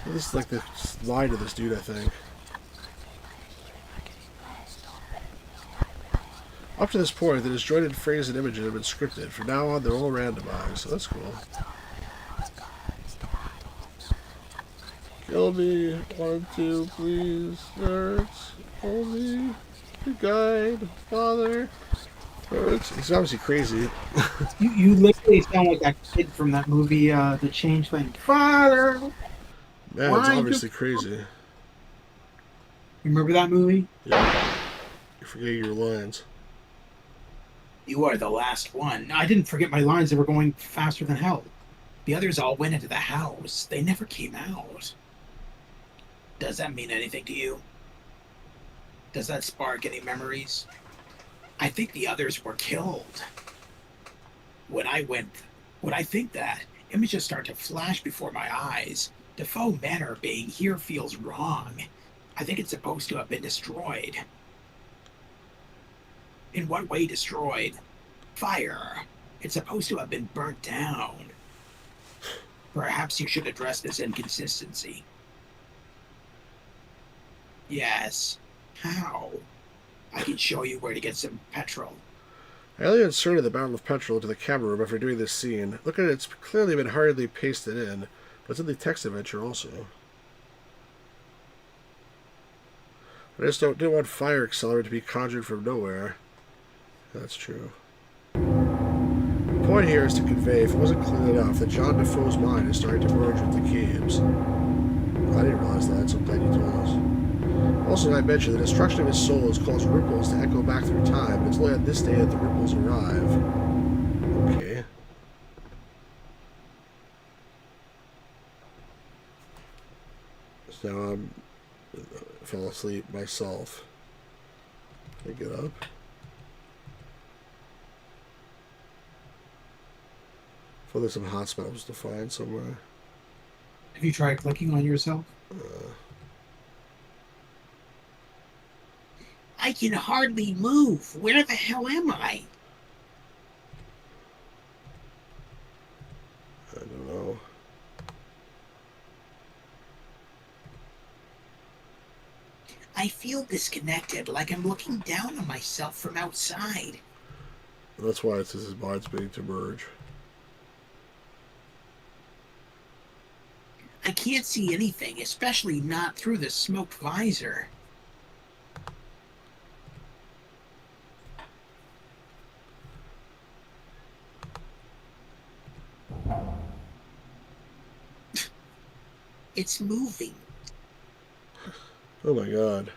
This is like the line to this dude, I think. Up to this point, the disjointed phrase and images have been scripted. From now on, they're all randomized, so that's cool. Kill me, 1, 2, please, nerds. Hold me, the guide, father. Nerds. He's obviously crazy. You literally sound like that kid from that movie, The Changeling. Father! Man, it's obviously crazy. You remember that movie? Yeah. You're forgetting your lines. You are the last one. I didn't forget my lines. They were going faster than hell. The others all went into the house. They never came out. Does that mean anything to you? Does that spark any memories? I think the others were killed. When I think that, images start to flash before my eyes. The faux manner being here feels wrong. I think it's supposed to have been destroyed. In what way destroyed? Fire. It's supposed to have been burnt down. Perhaps you should address this inconsistency. Yes. How? I can show you where to get some petrol. I only inserted the barrel of petrol into the camera room after doing this scene. Look at it, it's clearly been hurriedly pasted in, but it's in the text adventure also. I just didn't want fire accelerator to be conjured from nowhere. That's true. The point here is to convey, if it wasn't clear enough, that John Defoe's mind is starting to merge with the caves. I didn't realize that, so I'm glad you told us. Also, I mentioned the destruction of his soul has caused ripples to echo back through time, and it's only on this day that the ripples arrive. Okay. So I fell asleep myself. Can I get up? Well, there's some hot spells to find somewhere. Have you tried clicking on yourself? I can hardly move. Where the hell am I? I don't know. I feel disconnected, like I'm looking down on myself from outside. That's why it says his mind's beginning to merge. I can't see anything, especially not through the smoked visor. It's moving. Oh my god.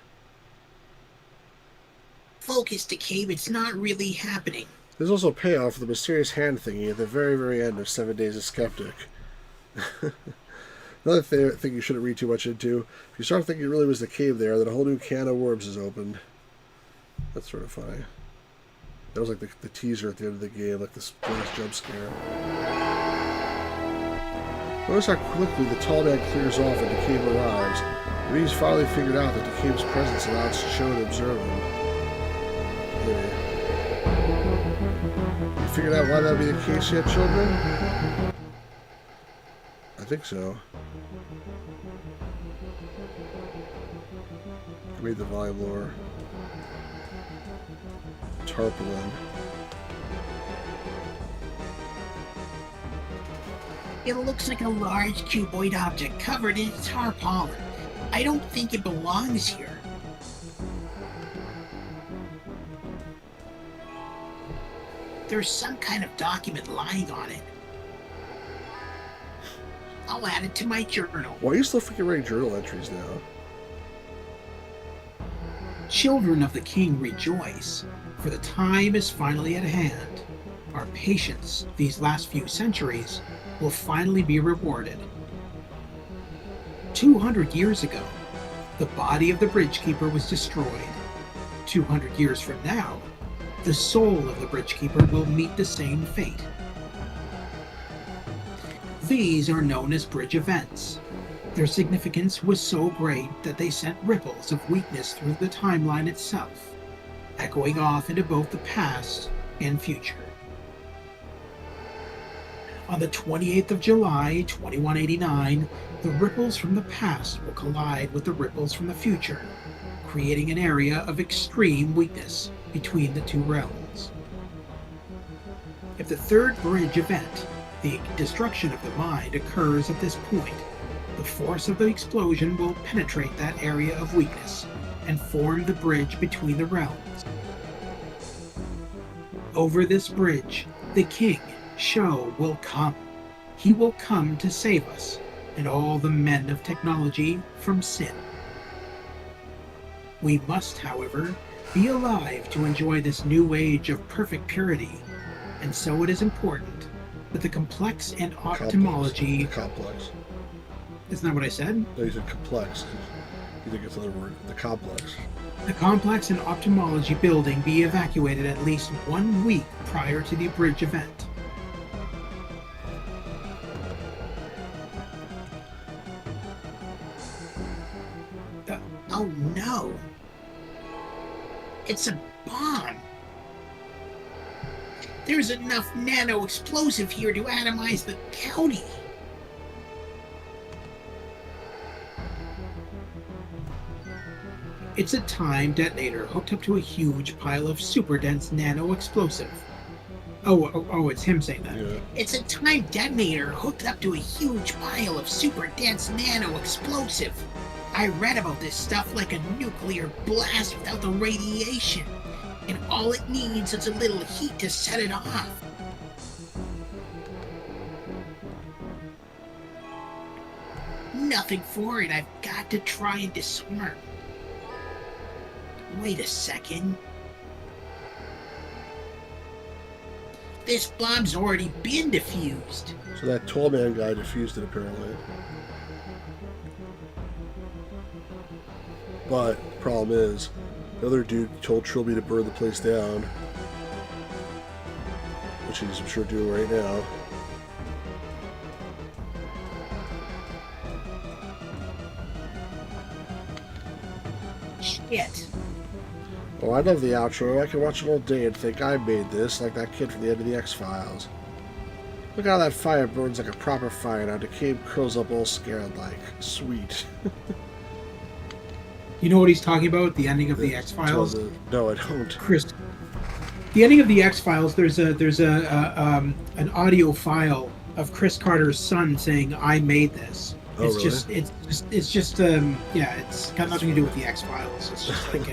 Focus decay, it's not really happening. There's also a payoff for the mysterious hand thingy at the very, very end of 7 Days of Skeptic. Another thing you shouldn't read too much into. If you start thinking it really was the cave there, then a whole new can of worms is opened. That's sort of funny. That was like the teaser at the end of the game, like this last jump scare. Notice how quickly the tall man clears off and the cave arrives. Maybe he's finally figured out that the cave's presence allows Chzo to observe him. Maybe. You figured out why that would be the case yet, children? I think so. Read the volume lore. Tarpaulin. It looks like a large cuboid object covered in tarpaulin. I don't think it belongs here. There's some kind of document lying on it. I'll add it to my journal. Why are you still freaking writing journal entries now? Children of the king rejoice, for the time is finally at hand. Our patience these last few centuries will finally be rewarded. 200 years ago, the body of the bridgekeeper was destroyed. 200 years from now, the soul of the bridgekeeper will meet the same fate. These are known as bridge events. Their significance was so great that they sent ripples of weakness through the timeline itself, echoing off into both the past and future. On the 28th of July, 2189, The ripples from the past will collide with the ripples from the future, creating an area of extreme weakness between the two realms. If the third bridge event, the destruction of the mind, occurs at this point, the force of the explosion will penetrate that area of weakness and form the bridge between the realms. Over this bridge, the king, Chzo, will come. He will come to save us and all the men of technology from sin. We must, however, be alive to enjoy this new age of perfect purity, and so it is important that the complex and ophthalmology... Complex. Isn't that what I said? No, you said complex. You think it's another word. The complex. The complex and ophthalmology building be evacuated at least 1 week prior to the bridge event. Oh no! It's a bomb! There's enough nano-explosive here to atomize the county! It's a time detonator hooked up to a huge pile of super-dense nano-explosive. Oh, it's him saying that. Yeah. It's a time detonator hooked up to a huge pile of super-dense nano-explosive. I read about this stuff like a nuclear blast without the radiation, and all it needs is a little heat to set it off. Nothing for it, I've got to try and disarm. Wait a second. This bomb's already been defused. So that tall man guy defused it, apparently. But the problem is, the other dude told Trilby to burn the place down, which he's, I'm sure, doing right now. Shit. Oh, I love the outro. I can watch it all day and think I made this, like that kid from the end of the X-Files. Look how that fire burns like a proper fire. Now DeCabe curls up all scared like. Sweet. You know what he's talking about? The ending of the X-Files? No, I don't. Chris. The ending of the X-Files, there's an audio file of Chris Carter's son saying, "I made this." Oh, it's really? it's just yeah, it's got nothing to do with the X-Files. It's just like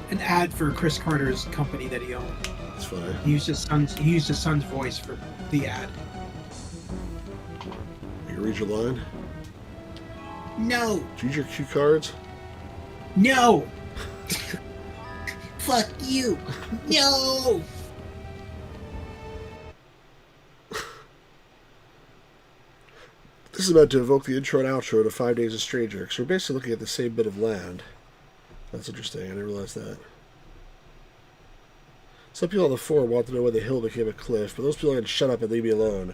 an ad for Chris Carter's company that he owned. That's funny. He used his son's voice for the ad. You can read your line? No. Did you use your cue cards? No. Fuck you. No. This is meant to evoke the intro and outro to 5 Days a Stranger, because we're basically looking at the same bit of land. That's interesting. I didn't realize that. Some people on the forum want to know when the hill became a cliff, but those people can shut up and leave me alone.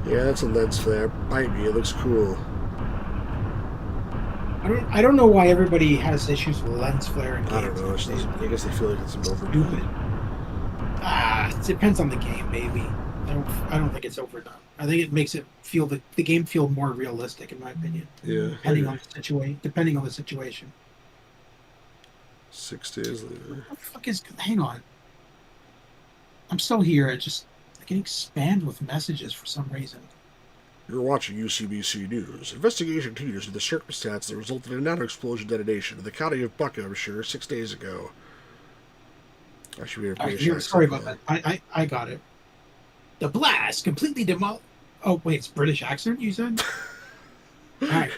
Yeah, that's a lens flare. Bite me. It looks cool. I don't know why everybody has issues with lens flare in games. I don't know. I guess they feel like it's overdone. Stupid. It depends on the game, maybe. I don't think it's overdone. I think it makes it feel the game feel more realistic, in my opinion. Yeah. Depending on the situation. 6 days later. What the fuck is? Hang on. I'm still here. I can expand with messages for some reason. You're watching UCBC News. Investigation continues into the circumstance that resulted in a nano-explosion detonation in the county of Buckinghamshire 6 days ago. I should be a British accent. Sorry about that. I got it. The blast completely demolished... Oh, wait, it's British accent, you said? All right.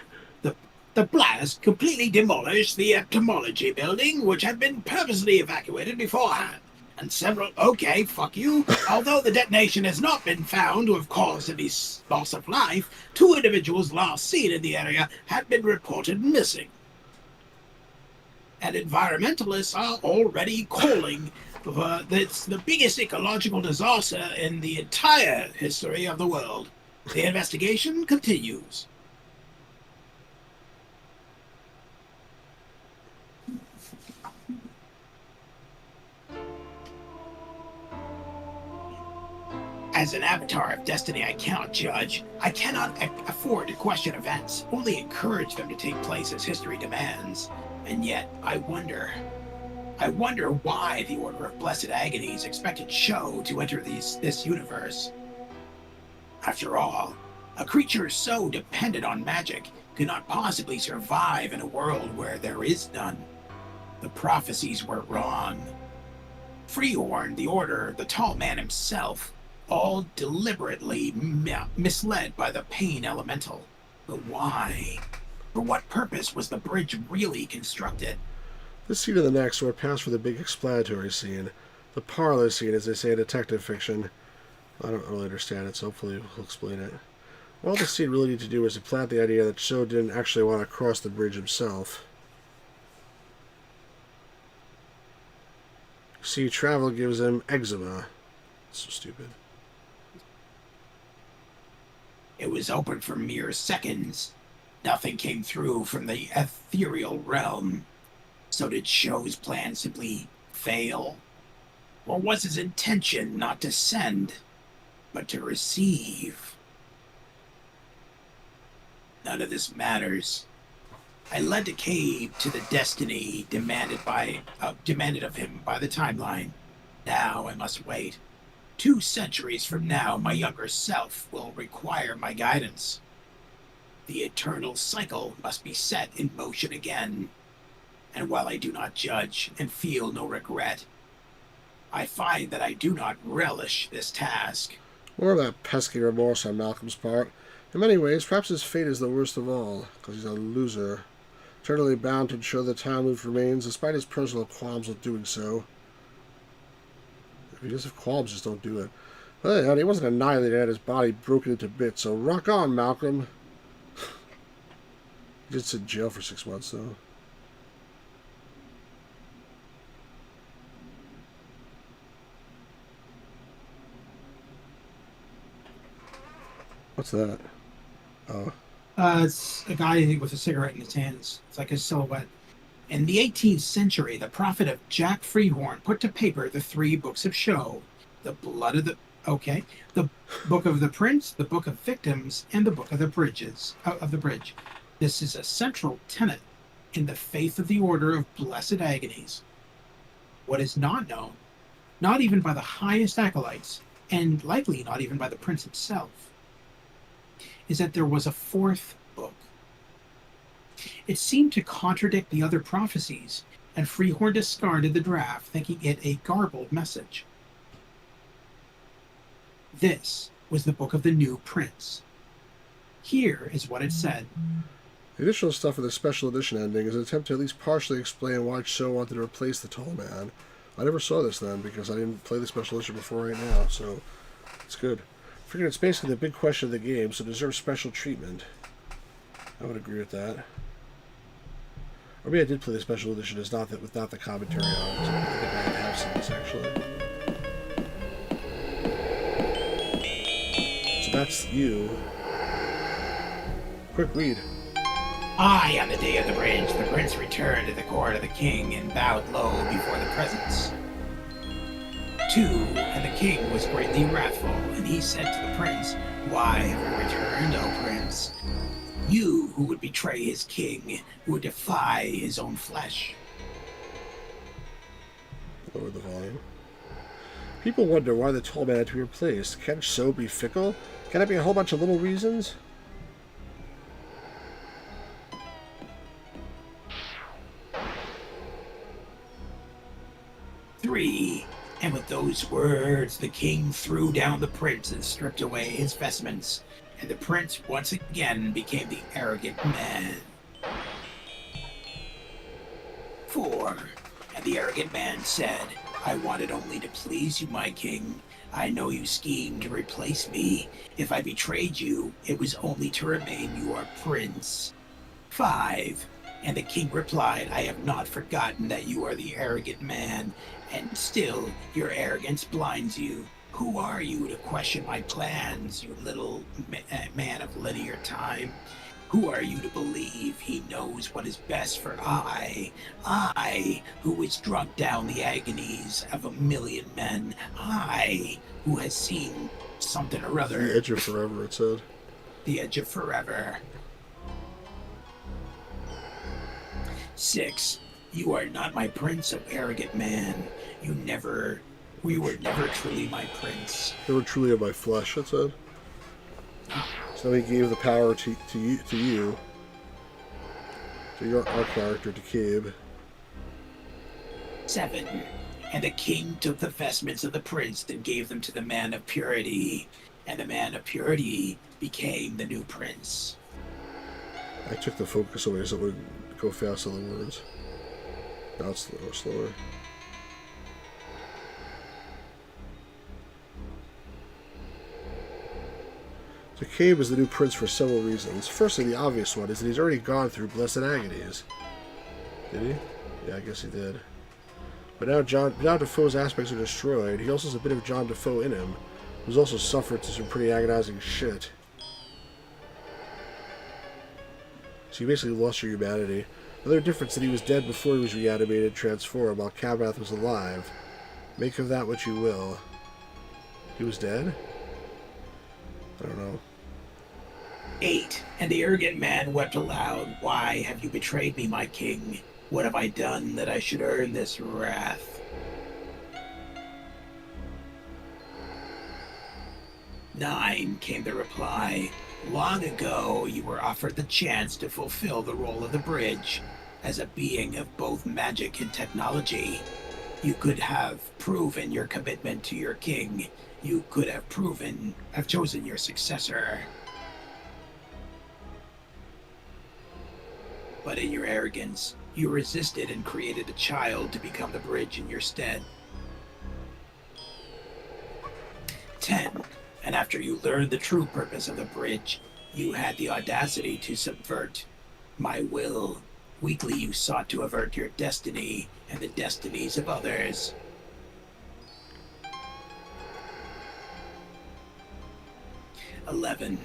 The blast completely demolished the ophthalmology building, which had been purposely evacuated beforehand. And several... Okay, fuck you. Although the detonation has not been found to have caused any loss of life, 2 individuals last seen in the area had been reported missing. And environmentalists are already calling it's the biggest ecological disaster in the entire history of the world. The investigation continues. As an avatar of destiny, I cannot judge. I cannot afford to question events, only encourage them to take place as history demands. And yet, I wonder why the Order of Blessed Agonies expected Chzo to enter this universe. After all, a creature so dependent on magic could not possibly survive in a world where there is none. The prophecies were wrong. Freehorn, the Order, the tall man himself, all deliberately misled by the pain elemental. But why? For what purpose was the bridge really constructed? This scene and the next would pass for the big explanatory scene. The parlor scene, as they say in detective fiction. I don't really understand it, so hopefully he'll explain it. All the scene really needed to do was to plant the idea that Chzo didn't actually want to cross the bridge himself. See, travel gives him eczema. So stupid. It was open for mere seconds. Nothing came through from the ethereal realm. So did Chzo's plan simply fail? Or was his intention not to send, but to receive? None of this matters. I led the cave to the destiny demanded of him by the timeline. Now I must wait. 2 centuries from now, my younger self will require my guidance. The eternal cycle must be set in motion again. And while I do not judge and feel no regret, I find that I do not relish this task. More of that pesky remorse on Malcolm's part. In many ways, perhaps his fate is the worst of all, because he's a loser. Eternally bound to ensure the time-looped remains, despite his personal qualms with doing so. If he does have qualms, just don't do it. Well, he wasn't annihilated, had his body broken into bits, so rock on, Malcolm. He did sit in jail for 6 months, though. What's that? Oh. It's a guy with a cigarette in his hands. It's like his silhouette. In the 18th century, the prophet of Jack Freehorn put to paper the 3 books of Chzo: the blood of the the book of the prince, the book of victims, and the book of the bridge. This is a central tenet in the faith of the Order of Blessed Agonies. What is not known, not even by the highest acolytes, and likely not even by the prince himself, is that there was a 4th book. It seemed to contradict the other prophecies, and Freehorn discarded the draft, thinking it a garbled message. This was the book of the new prince. Here is what it said. The additional stuff in the special edition ending is an attempt to at least partially explain why Chzo wanted to replace the tall man. I never saw this then, because I didn't play the special edition before right now, so it's good. I figured it's basically the big question of the game, so it deserves special treatment. I would agree with that. Or maybe I did play the special edition, without the commentary on it. So I think I have seen this, actually. So that's you. Quick read. I, on the day of the bridge, the prince returned to the court of the king and bowed low before the presence. 2, and the king was greatly wrathful, and he said to the prince, "Why have you returned, O prince? You who would betray his king, who would defy his own flesh." Lower the volume. People wonder why the tall man had to be replaced. Can Chzo be fickle? Can it be a whole bunch of little reasons? "3, and with those words the king threw down the prince and stripped away his vestments, and the prince once again became the arrogant man. 4, and the arrogant man said, "I wanted only to please you, my king. I know you schemed to replace me. If I betrayed you, it was only to remain your prince." 5, and the king replied, "I have not forgotten that you are the arrogant man, and still your arrogance blinds you. Who are you to question my plans, you little man of linear time? Who are you to believe he knows what is best for I, who has drunk down the agonies of a million men, I, who has seen something or The other. edge of forever, it said. The edge of forever. 6. You are not my prince, O arrogant man. You were never truly my prince. They were truly of my flesh, it said. So he gave the power to you, our character, to Cabe. 7. And the king took the vestments of the prince and gave them to the man of purity, and the man of purity became the new prince. I took the focus away so it would go fast on the words. Now it's slower. So Cabe is the new prince for several reasons. Firstly, the obvious one is that he's already gone through blessed agonies. Did he? Yeah, I guess he did. But now Defoe's aspects are destroyed. He also has a bit of John Defoe in him, who's also suffered through some pretty agonizing shit. So you basically lost your humanity. Another difference that he was dead before he was reanimated and transformed, while Cabath was alive. Make of that what you will. He was dead? I don't know. 8. And the arrogant man wept aloud. Why have you betrayed me, my king? What have I done that I should earn this wrath? 9 came the reply. Long ago, you were offered the chance to fulfill the role of the bridge. As a being of both magic and technology, you could have proven your commitment to your king. You could have chosen your successor. But in your arrogance, you resisted and created a child to become the bridge in your stead. 10. And after you learned the true purpose of the bridge, you had the audacity to subvert my will. Weakly you sought to avert your destiny and the destinies of others. 11.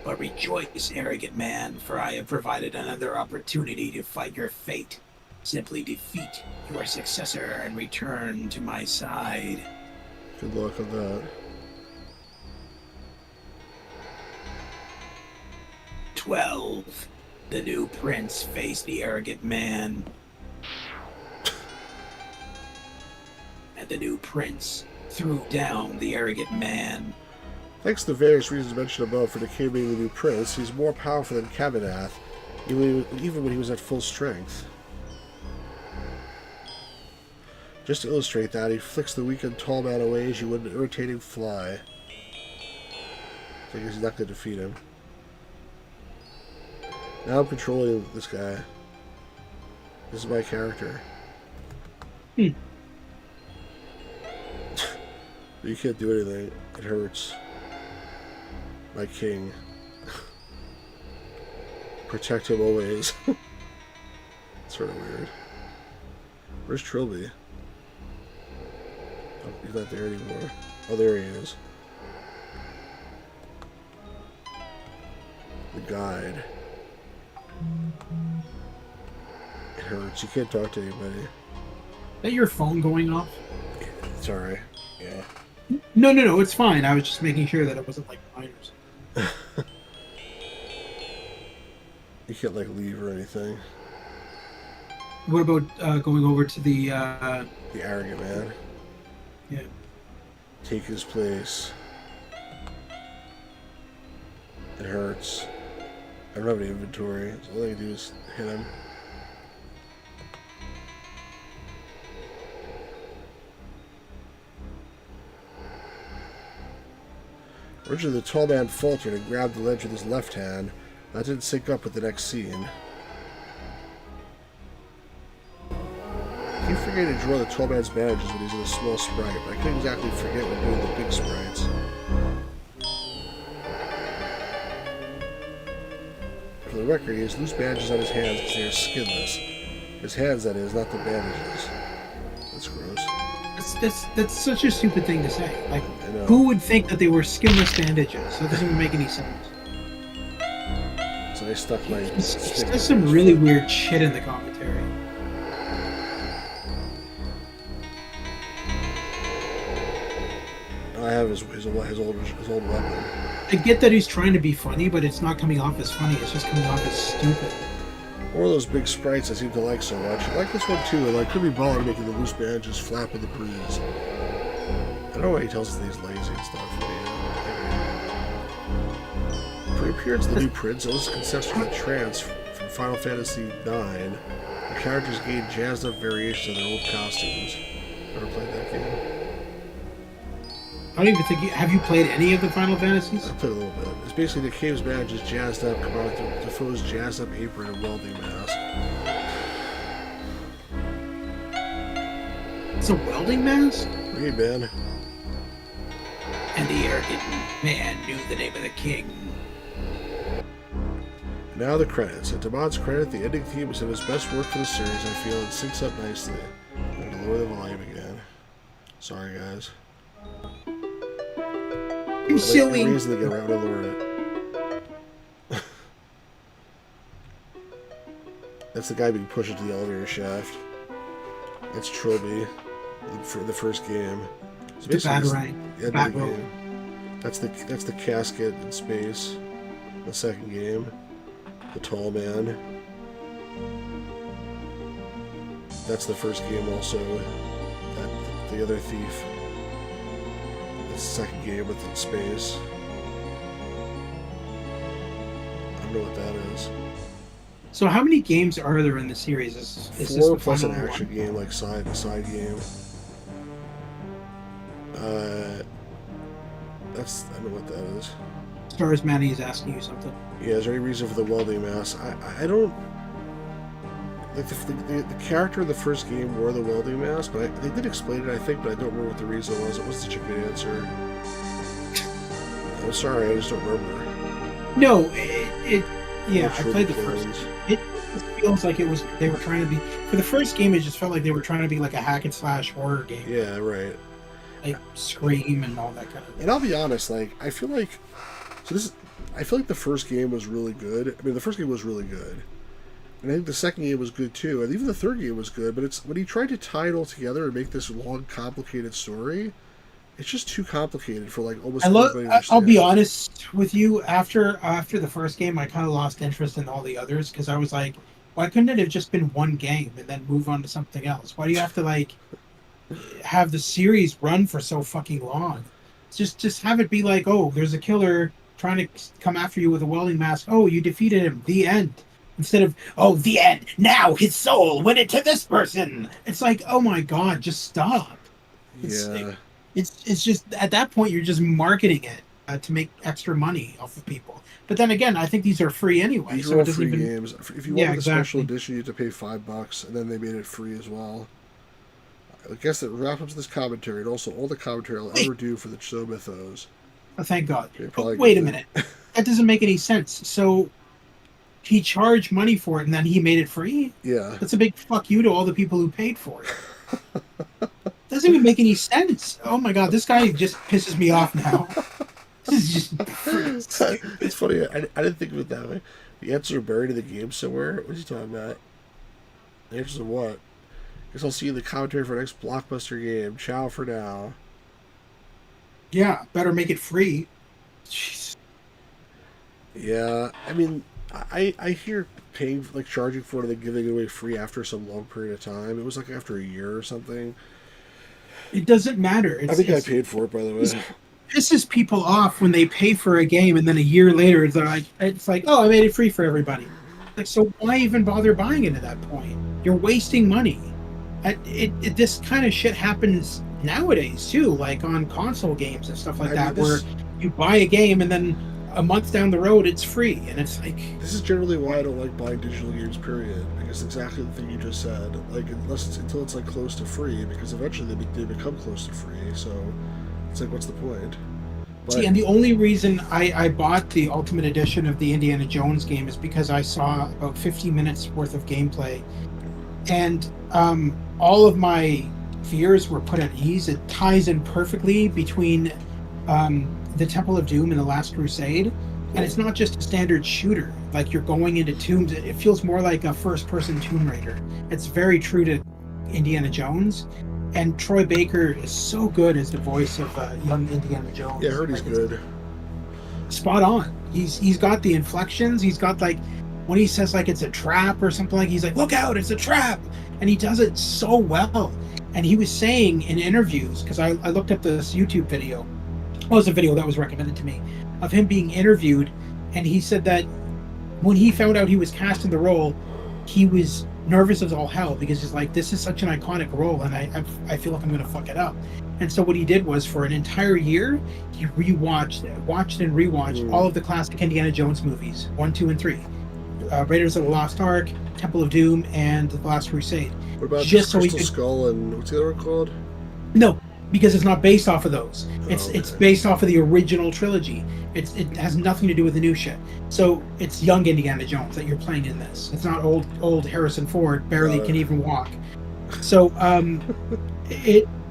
But rejoice, arrogant man, for I have provided another opportunity to fight your fate. Simply defeat your successor and return to my side. Good luck on that. 12. The new prince faced the arrogant man. And the new prince threw down the arrogant man. Thanks to the various reasons mentioned above for Decay being the new prince, he's more powerful than Cabadath, even when he was at full strength. Just to illustrate that, he flicks the weakened tall man away as you would an irritating fly. So I guess he's not going to defeat him. Now I'm controlling this guy. This is my character. You can't do anything. It hurts. My king. Protect him always. It's sort of weird. Where's Trilby? Oh, he's not there anymore. Oh, there he is. The guide. It hurts. You can't talk to anybody. Is that your phone going off? It's alright. Yeah. No, it's fine. I was just making sure that it wasn't like minors. You can't, like, leave or anything. What about going over to the... The arrogant man. Yeah. Take his place. It hurts. I don't have any inventory, so all I can do is hit him. Originally, the tall man faltered and grabbed the ledge with his left hand. That didn't sync up with the next scene. I keep forgetting to draw the tall man's bandages when he's in a small sprite, but I couldn't exactly forget when doing the big sprites. For the record, he has loose bandages on his hands because they are skinless. His hands, that is, not the bandages. That's gross. That's such a stupid thing to say. Like, I know. who would think that they were skinless bandages? That doesn't even make any sense. So I stuck my stick. There's some really weird shit in the commentary. I have his old weapon. I get that he's trying to be funny, but it's not coming off as funny. It's just coming off as stupid. Or those big sprites I seem to like so much. I like this one too. I like Kirby Baller making the loose bandages flap in the breeze. I don't know why he tells us that he's lazy and stuff. Pre-appearance of the new Prince, those concepts from the trance from Final Fantasy IX. The characters gain jazzed up variations of their old costumes. Ever played that game? I don't even think have you played any of the Final Fantasies? I played a little bit. It's basically the cave's badge is jazzed up, combined with Defoe's jazzed up apron and welding mask. It's a welding mask? Hey, man. And the arrogant man knew the name of the king. Now the credits. At Damon's credit, the ending theme was his best work for the series. I feel it syncs up nicely. I'm gonna lower the volume again. Sorry, guys. You silly. The reason to get around to lower it. That's the guy being pushed into the elevator shaft. That's Trilby for the first game. So the Batarang. Yeah, the game. That's the casket in space. The second game. The tall man. That's the first game also. The other thief. The second game within space. I don't know what that is. So how many games are there in the series? Is this 4 the plus an final action one? game, like side game. I don't know what that is. Stars Manny is asking you something. Yeah, is there any reason for the welding mask? I don't... Like, the character in the first game wore the welding mask, but they did explain it, I think, but I don't remember what the reason was. It wasn't such a good answer. I'm sorry, I just don't remember. No, yeah, I Trilby played the clones. first. It feels like they were trying to be, for the first game, it just felt like they were trying to be like a hack and slash horror game. Yeah, right. Like Scream and all that kind of thing. And I'll be honest, like, I feel like the first game was really good. I mean, the first game was really good. And I think the second game was good too. And even the third game was good. But it's when he tried to tie it all together and make this long, complicated story, it's just too complicated for like almost everybody to I'll be understand. honest with you. After the first game, I kind of lost interest in all the others because I was like, why couldn't it have just been one game and then move on to something else? Why do you have to like have the series run for so fucking long? Just have it be like, oh, there's a killer trying to come after you with a welding mask. Oh, you defeated him. The end. Instead of, oh, the end. Now his soul went into this person. It's like, oh my god, just stop. Yeah. It's just at that point you're just marketing it to make extra money off of people. But then again, I think these are free anyway. These So are all it doesn't free even. games. If you Yeah, wanted the special exactly. edition, you had to pay $5, and then they made it free as well. I guess that wraps up this commentary, and also all the commentary I'll ever do for the Chzo Mythos. Oh, thank God. Okay, Oh, probably wait a good. minute. That doesn't make any sense. So he charged money for it and then he made it free? Yeah. That's a big fuck you to all the people who paid for it. Doesn't even make any sense. Oh my God, this guy just pisses me off now. This is just freaking stupid. It's funny. I didn't think of it that way. The answers are buried in the game somewhere. What are you talking about? The answers of what? Guess I'll see you in the commentary for our next blockbuster game. Ciao for now. Yeah, better make it free. Jeez. Yeah, I mean, I hear paying, like, charging for it and then giving it away free after some long period of time. It was like after a year or something. It doesn't matter. I think I paid for it, by the way. It pisses people off when they pay for a game and then a year later it's like, oh, I made it free for everybody. Like, so why even bother buying it at that point? You're wasting money. This kind of shit happens nowadays too, like on console games and stuff like that, where you buy a game and then a month down the road it's free, and it's like, This is generally why I don't like buying digital games, period. Because exactly the thing you just said. Like, until it's like close to free, because eventually they become close to free. So it's like, what's the point? But, see, and the only reason I bought the Ultimate Edition of the Indiana Jones game is because I saw about 50 minutes worth of gameplay, and all of my fears were put at ease. It ties in perfectly between the Temple of Doom and the Last Crusade, and it's not just a standard shooter. Like, you're going into tombs. It feels more like a first-person Tomb Raider. It's very true to Indiana Jones, And Troy Baker is so good as the voice of young Indiana Jones. Yeah, I heard he's good. Spot on. He's got the inflections. He's got like when he says like it's a trap or something, like he's like, look out, it's a trap, and he does it so well. And he was saying in interviews, because I looked up this YouTube video. Well, it was a video that was recommended to me of him being interviewed, and he said that when he found out he was cast in the role, he was nervous as all hell because he's like, this is such an iconic role, and I feel like I'm going to fuck it up. And so what he did was for an entire year, he watched and rewatched all of the classic Indiana Jones movies, 1, 2, and 3. Raiders of the Lost Ark, Temple of Doom, and The Last Crusade. What about just Crystal Skull and what's the other one called? No, because it's not based off of those. It's okay. It's based off of the original trilogy. It has nothing to do with the new shit. So it's young Indiana Jones that you're playing in this. It's not old Harrison Ford barely can even walk. So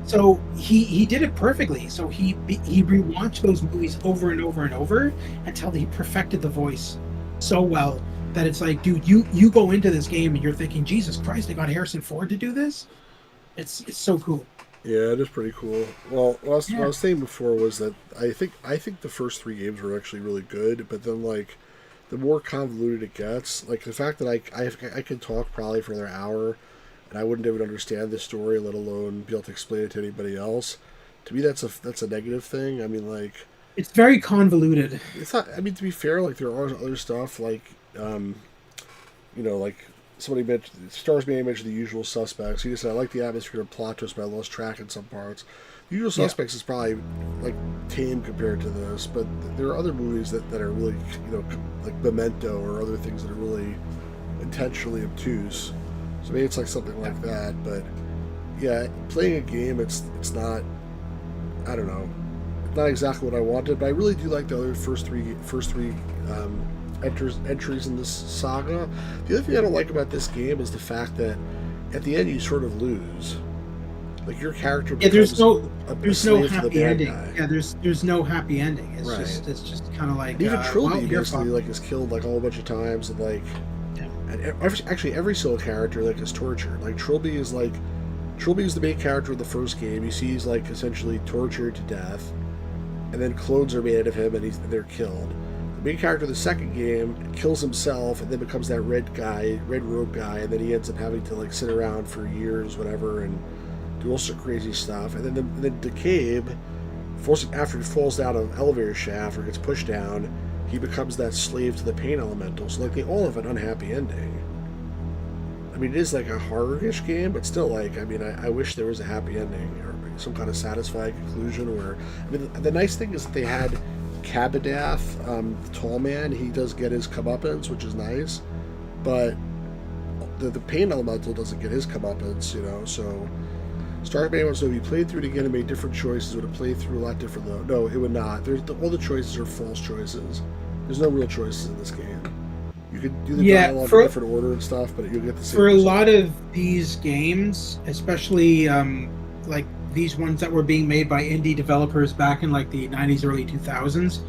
So he did it perfectly. So he rewatched those movies over and over and over until he perfected the voice so well that it's like, dude, you go into this game and you're thinking, Jesus Christ, they got Harrison Ford to do this. It's so cool. Yeah, it is pretty cool. Well, what I was saying before was that I think the first 3 games were actually really good, but then like the more convoluted it gets, like the fact that I could talk probably for another hour and I wouldn't even understand the story, let alone be able to explain it to anybody else. To me, that's a negative thing. I mean, like, it's very convoluted. It's not. I mean, to be fair, like there are other stuff like, like somebody mentioned, Stars may mention The Usual Suspects. He just said, I like the atmosphere and plot twist, but I lost track in some parts. The Usual Suspects is probably like tame compared to this, but there are other movies that are really, like Memento or other things that are really intentionally obtuse. So maybe it's like something like that, but yeah, playing a game, it's not, I don't know, it's not exactly what I wanted, but I really do like the other first three entries in this saga. The other thing I don't like about this game is the fact that at the end you sort of lose. Like your character becomes there's no happy ending. Guy. Yeah, there's no happy ending. It's right. it's just kind of like and even Trilby basically like is killed like a whole bunch of times and like. And actually, every single character like is tortured. Like Trilby is the main character of the first game. You see, he's like essentially tortured to death, and then clones are made of him, and they're killed. The main character of the second game kills himself, and then becomes that red robe guy, and then he ends up having to like sit around for years, whatever, and do all sorts of crazy stuff. And then DeCabe, after he falls down an elevator shaft or gets pushed down, he becomes that slave to the pain elemental. So like they all have an unhappy ending. I mean, it is like a horror-ish game, but still, like, I mean, I wish there was a happy ending or some kind of satisfying conclusion. Where, I mean, the nice thing is that they had Cabadath, the tall man. He does get his comeuppance, which is nice, but the pain elemental doesn't get his comeuppance, So Star Command wants to know, if you played through it again and made different choices, would it play through a lot different though? No, it would not. All the choices are false choices. There's no real choices in this game. You could do the dialogue in different order and stuff, but you'll get the same for result. a lot of these games, especially like these ones that were being made by indie developers back in like the 90s, early 2000s.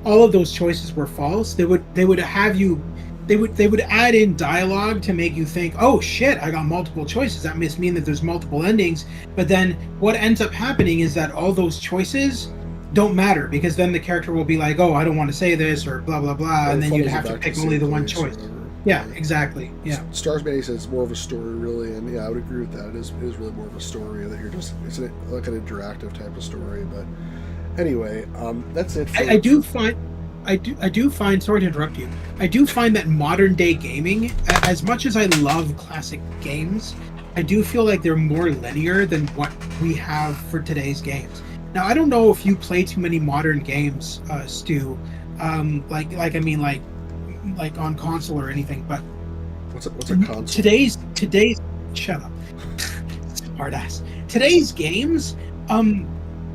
All of those choices were false. They would have you. They would add in dialogue to make you think, oh shit, I got multiple choices. That must mean that there's multiple endings. But then what ends up happening is that all those choices don't matter, because then the character will be like, oh, I don't want to say this, or blah, blah, blah. And then you'd have to pick only the one choice. Yeah, exactly. Yeah. Stars May says it's more of a story, really. And yeah, I would agree with that. It is really more of a story that you're just, it's like an interactive type of story. But anyway, that's it. I do find, sorry to interrupt you, I do find that modern day gaming, as much as I love classic games, I do feel like they're more linear than what we have for today's games. Now, I don't know if you play too many modern games, Stu, like on console or anything, but what's a console? Today's shut up, smart ass. Today's games,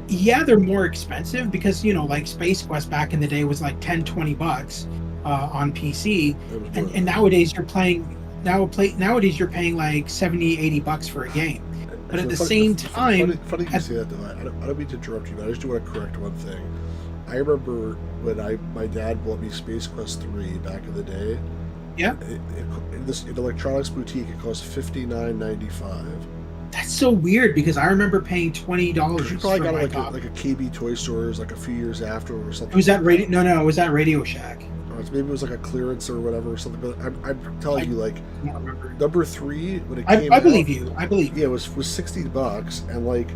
yeah, they're more expensive because, like Space Quest back in the day was like $10-$20 on PC, and nowadays you're paying like $70-$80 for a game. But at the same time, funny you say that though. I don't mean to interrupt you, but I just want to correct one thing. I remember when my dad bought me Space Quest 3 back in the day. Yeah. In electronics boutique, it cost $59.95. That's so weird because I remember paying $20 You for probably got my it copy. like a KB Toy Stores like a few years after or something. It was like at Radio. No, it was at Radio Shack. maybe it was like a clearance or whatever or something. But I'm telling I you, like don't remember. number 3 when it came I out. believe you. I believe Yeah, you. it was $60, and like,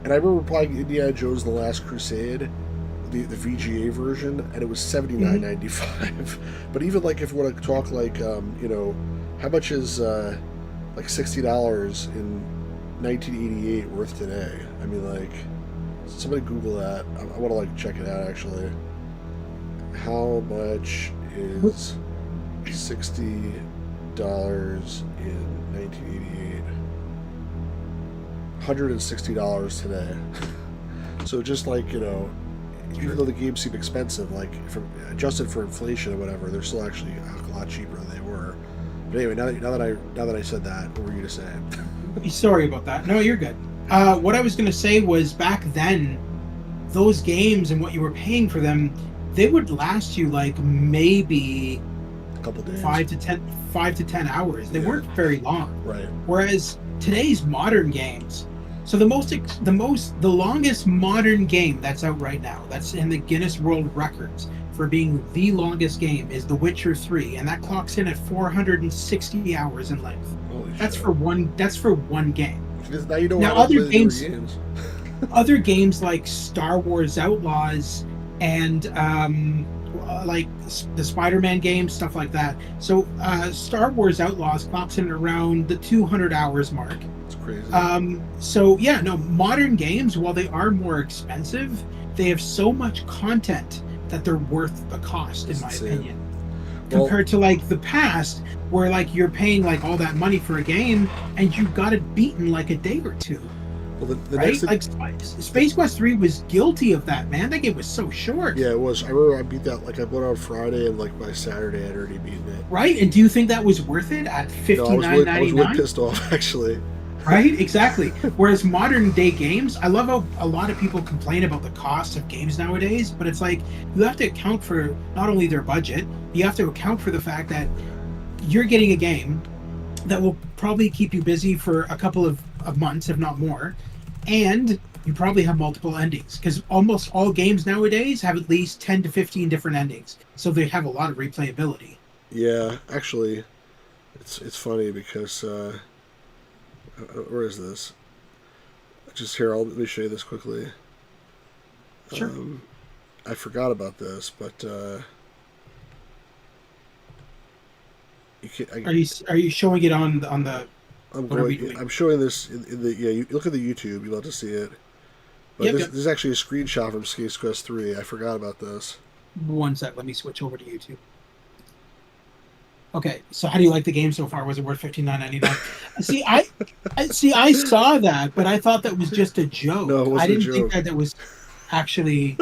and I remember playing Indiana Jones and the Last Crusade, the VGA version, and it was $79.95. But even like if we want to talk like how much is like $60 in 1988 worth today? I mean, like, somebody Google that. I want to like check it out actually. How much is $60 in 1988? $160 today. So just like, even though the games seem expensive, like adjusted for inflation or whatever, they're still actually a lot cheaper than they were. But anyway, now that I said that, what were you gonna say? Sorry about that. No, you're good. What I was going to say was back then, those games and what you were paying for them, they would last you like maybe A couple days. 5 to 10 hours. They Yeah. weren't very long. Right. Whereas today's modern games, so the longest modern game that's out right now, that's in the Guinness World Records for being the longest game, is The Witcher 3, and that clocks in at 460 hours in length. Holy That's shit. for one game. Because now you know Now how to other play the newer games- games. Other games like Star Wars Outlaws and like the Spider-Man games, stuff like that. So Star Wars Outlaws clocks in around the 200 hours mark. It's crazy. So yeah, no, modern games, while they are more expensive, they have so much content that they're worth the cost, in It's my insane. opinion. Well- Compared to like the past, where like you're paying like all that money for a game and you got it beaten like a day or two. Well, the Right? next thing, Like Space Quest 3 was guilty of that, man. That game was so short. yeah, it was. I remember I beat that. Like I went on Friday, and like by Saturday, I'd already beaten it. Right? And do you think that was worth it at No, I was really $59.99? pissed off actually. Right? Exactly. Whereas modern day games, I love how a lot of people complain about the cost of games nowadays, but it's like you have to account for not only their budget, you have to account for the fact that you're getting a game that will probably keep you busy for a couple of months, if not more, and you probably have multiple endings because almost all games nowadays have at least 10 to 15 different endings, so they have a lot of replayability. Yeah, actually, it's funny because where is this? Just here, let me show you this quickly. Sure. I forgot about this, but you can. Are you showing it on the I'm what are we doing? going. I'm showing this in the. Yeah, you look at the YouTube. You'll have to see it. But Yep, this, yep. this is actually a screenshot from Space Quest 3. I forgot about this. one sec? Let me switch over to YouTube. Okay, so how do you like the game so far? Was it worth $59.99? See, I saw that, but I thought that was just a joke. No, it wasn't I didn't a think joke. that was actually.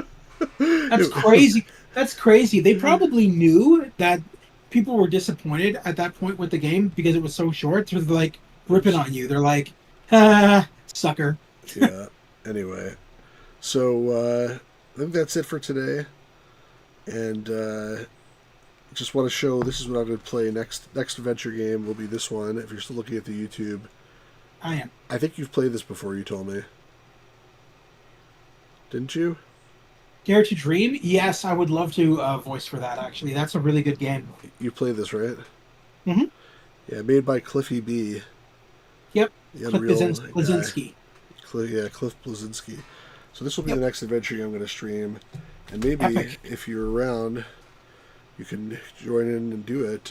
That's crazy. That's crazy. They probably knew that people were disappointed at that point with the game because it was so short. So they're like ripping on you. They're like, sucker. Yeah. Anyway, so I think that's it for today, and just want to show this is what I'm going to play next. Next adventure game will be this one. If you're still looking at the YouTube, I am. I think you've played this before. You told me, didn't you? Dare to Dream? Yes, I would love to voice for that, actually. That's a really good game. You played this, right? Mhm. Yeah, made by Cliffy B. Yep. The Cliff Unreal guy. Blazinski. Cliff Blazinski. So this will be Yep. the next adventure game I'm going to stream, and maybe Epic. if you're around, you can join in and do it.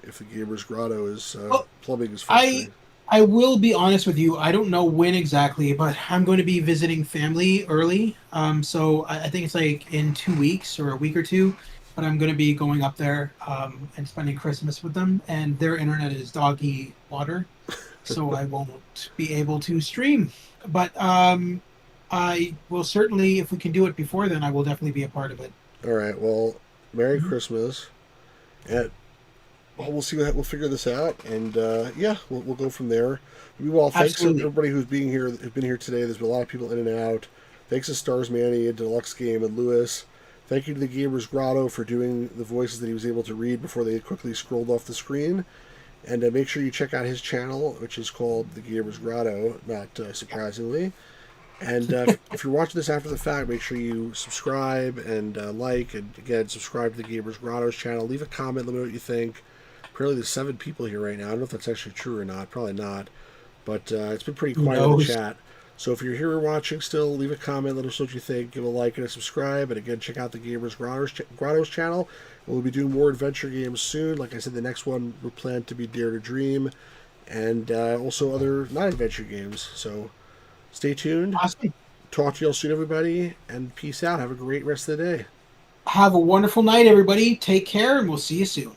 If the Gamers Grotto is Well, plumbing is functioning. I will be honest with you. I don't know when exactly, but I'm going to be visiting family early. So I think it's like in 2 weeks or a week or two. But I'm going to be going up there and spending Christmas with them. And their internet is doggy water, so I won't be able to stream. But I will certainly, if we can do it before then, I will definitely be a part of it. All right. Well, Merry Mm-hmm. Christmas, and we'll see what we'll figure this out, and yeah, we'll go from there. Well, thanks Absolutely. to everybody who's been here today. There's been a lot of people in and out. Thanks to Stars Manny and Deluxe Game and Lewis. Thank you to the Gamers Grotto for doing the voices that he was able to read before they quickly scrolled off the screen. And make sure you check out his channel, which is called The Gamer's Grotto, not surprisingly. And if you're watching this after the fact, make sure you subscribe and like, and again, subscribe to the Gamers Grotto's channel. Leave a comment, let me know what you think. Apparently there's 7 people here right now. I don't know if that's actually true or not. Probably not. But it's been pretty quiet in the chat. So if you're here watching still, leave a comment, let us know what you think. Give a like and a subscribe. And again, check out the Gamers Grotto's channel. We'll be doing more adventure games soon. Like I said, the next one we're planned to be Dare to Dream. And also other non-adventure games. So stay tuned. Awesome. Talk to y'all soon, everybody. And peace out. Have a great rest of the day. Have a wonderful night, everybody. Take care, and we'll see you soon.